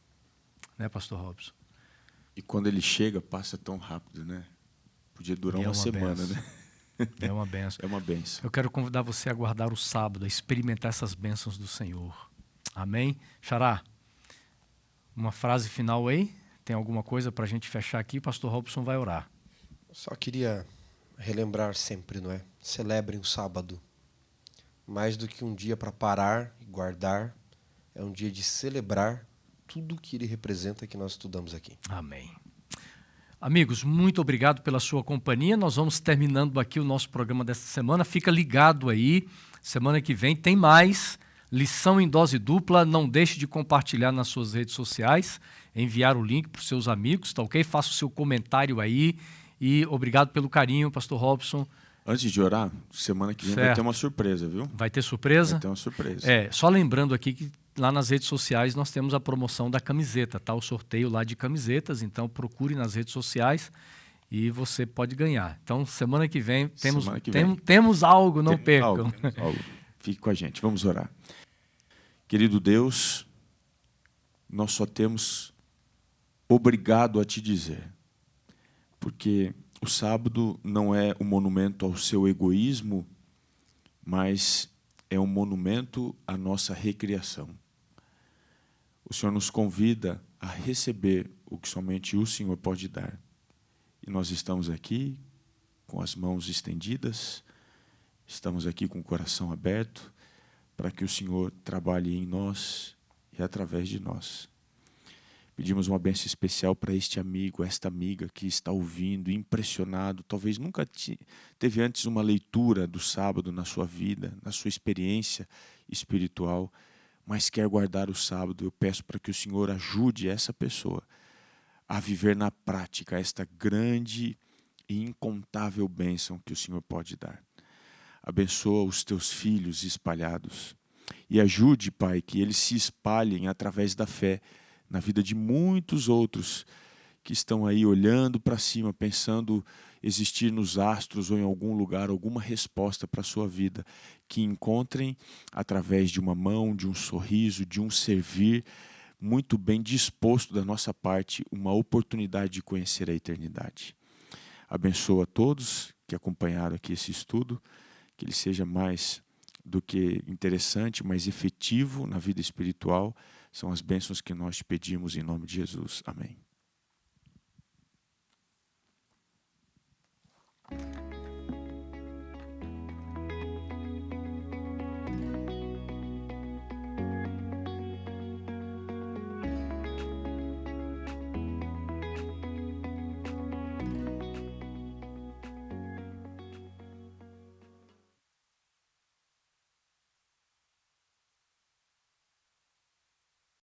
Né, Pastor Robson? E quando ele chega, passa tão rápido, né? Podia durar uma semana, benção, né? É uma benção. É uma benção. Eu quero convidar você a guardar o sábado, a experimentar essas bênçãos do Senhor. Amém? Xará, uma frase final aí? Tem alguma coisa para a gente fechar aqui? O pastor Robson vai orar. Só queria relembrar sempre, não é? Celebrem o sábado. Mais do que um dia para parar e guardar, é um dia de celebrar tudo que ele representa que nós estudamos aqui. Amém. Amigos, muito obrigado pela sua companhia. Nós vamos terminando aqui o nosso programa desta semana. Fica ligado aí. Semana que vem tem mais lição em dose dupla. Não deixe de compartilhar nas suas redes sociais, enviar o link para os seus amigos, tá ok? Faça o seu comentário aí. E obrigado pelo carinho, pastor Robson. Antes de orar, semana que vem vai ter uma surpresa, viu? Vai ter surpresa? Vai ter uma surpresa. Só lembrando aqui que lá nas redes sociais nós temos a promoção da camiseta, tá? O sorteio lá de camisetas, então procure nas redes sociais e você pode ganhar. Então, semana que vem temos algo, não percam. Algo. Fique com a gente, vamos orar. Querido Deus, nós só temos obrigado a te dizer, porque o sábado não é um monumento ao seu egoísmo, mas é um monumento à nossa recriação. O Senhor nos convida a receber o que somente o Senhor pode dar. E nós estamos aqui com as mãos estendidas, estamos aqui com o coração aberto para que o Senhor trabalhe em nós e através de nós. Pedimos uma bênção especial para este amigo, esta amiga que está ouvindo, impressionado, talvez nunca teve antes uma leitura do sábado na sua vida, na sua experiência espiritual, mas quer guardar o sábado. Eu peço para que o Senhor ajude essa pessoa a viver na prática esta grande e incontável bênção que o Senhor pode dar. Abençoa os teus filhos espalhados e ajude, Pai, que eles se espalhem através da fé na vida de muitos outros que estão aí olhando para cima, pensando existir nos astros ou em algum lugar alguma resposta para a sua vida, que encontrem através de uma mão, de um sorriso, de um servir muito bem disposto da nossa parte, uma oportunidade de conhecer a eternidade. Abençoa a todos que acompanharam aqui esse estudo, que ele seja mais do que interessante, mas efetivo na vida espiritual. São as bênçãos que nós te pedimos em nome de Jesus. Amém.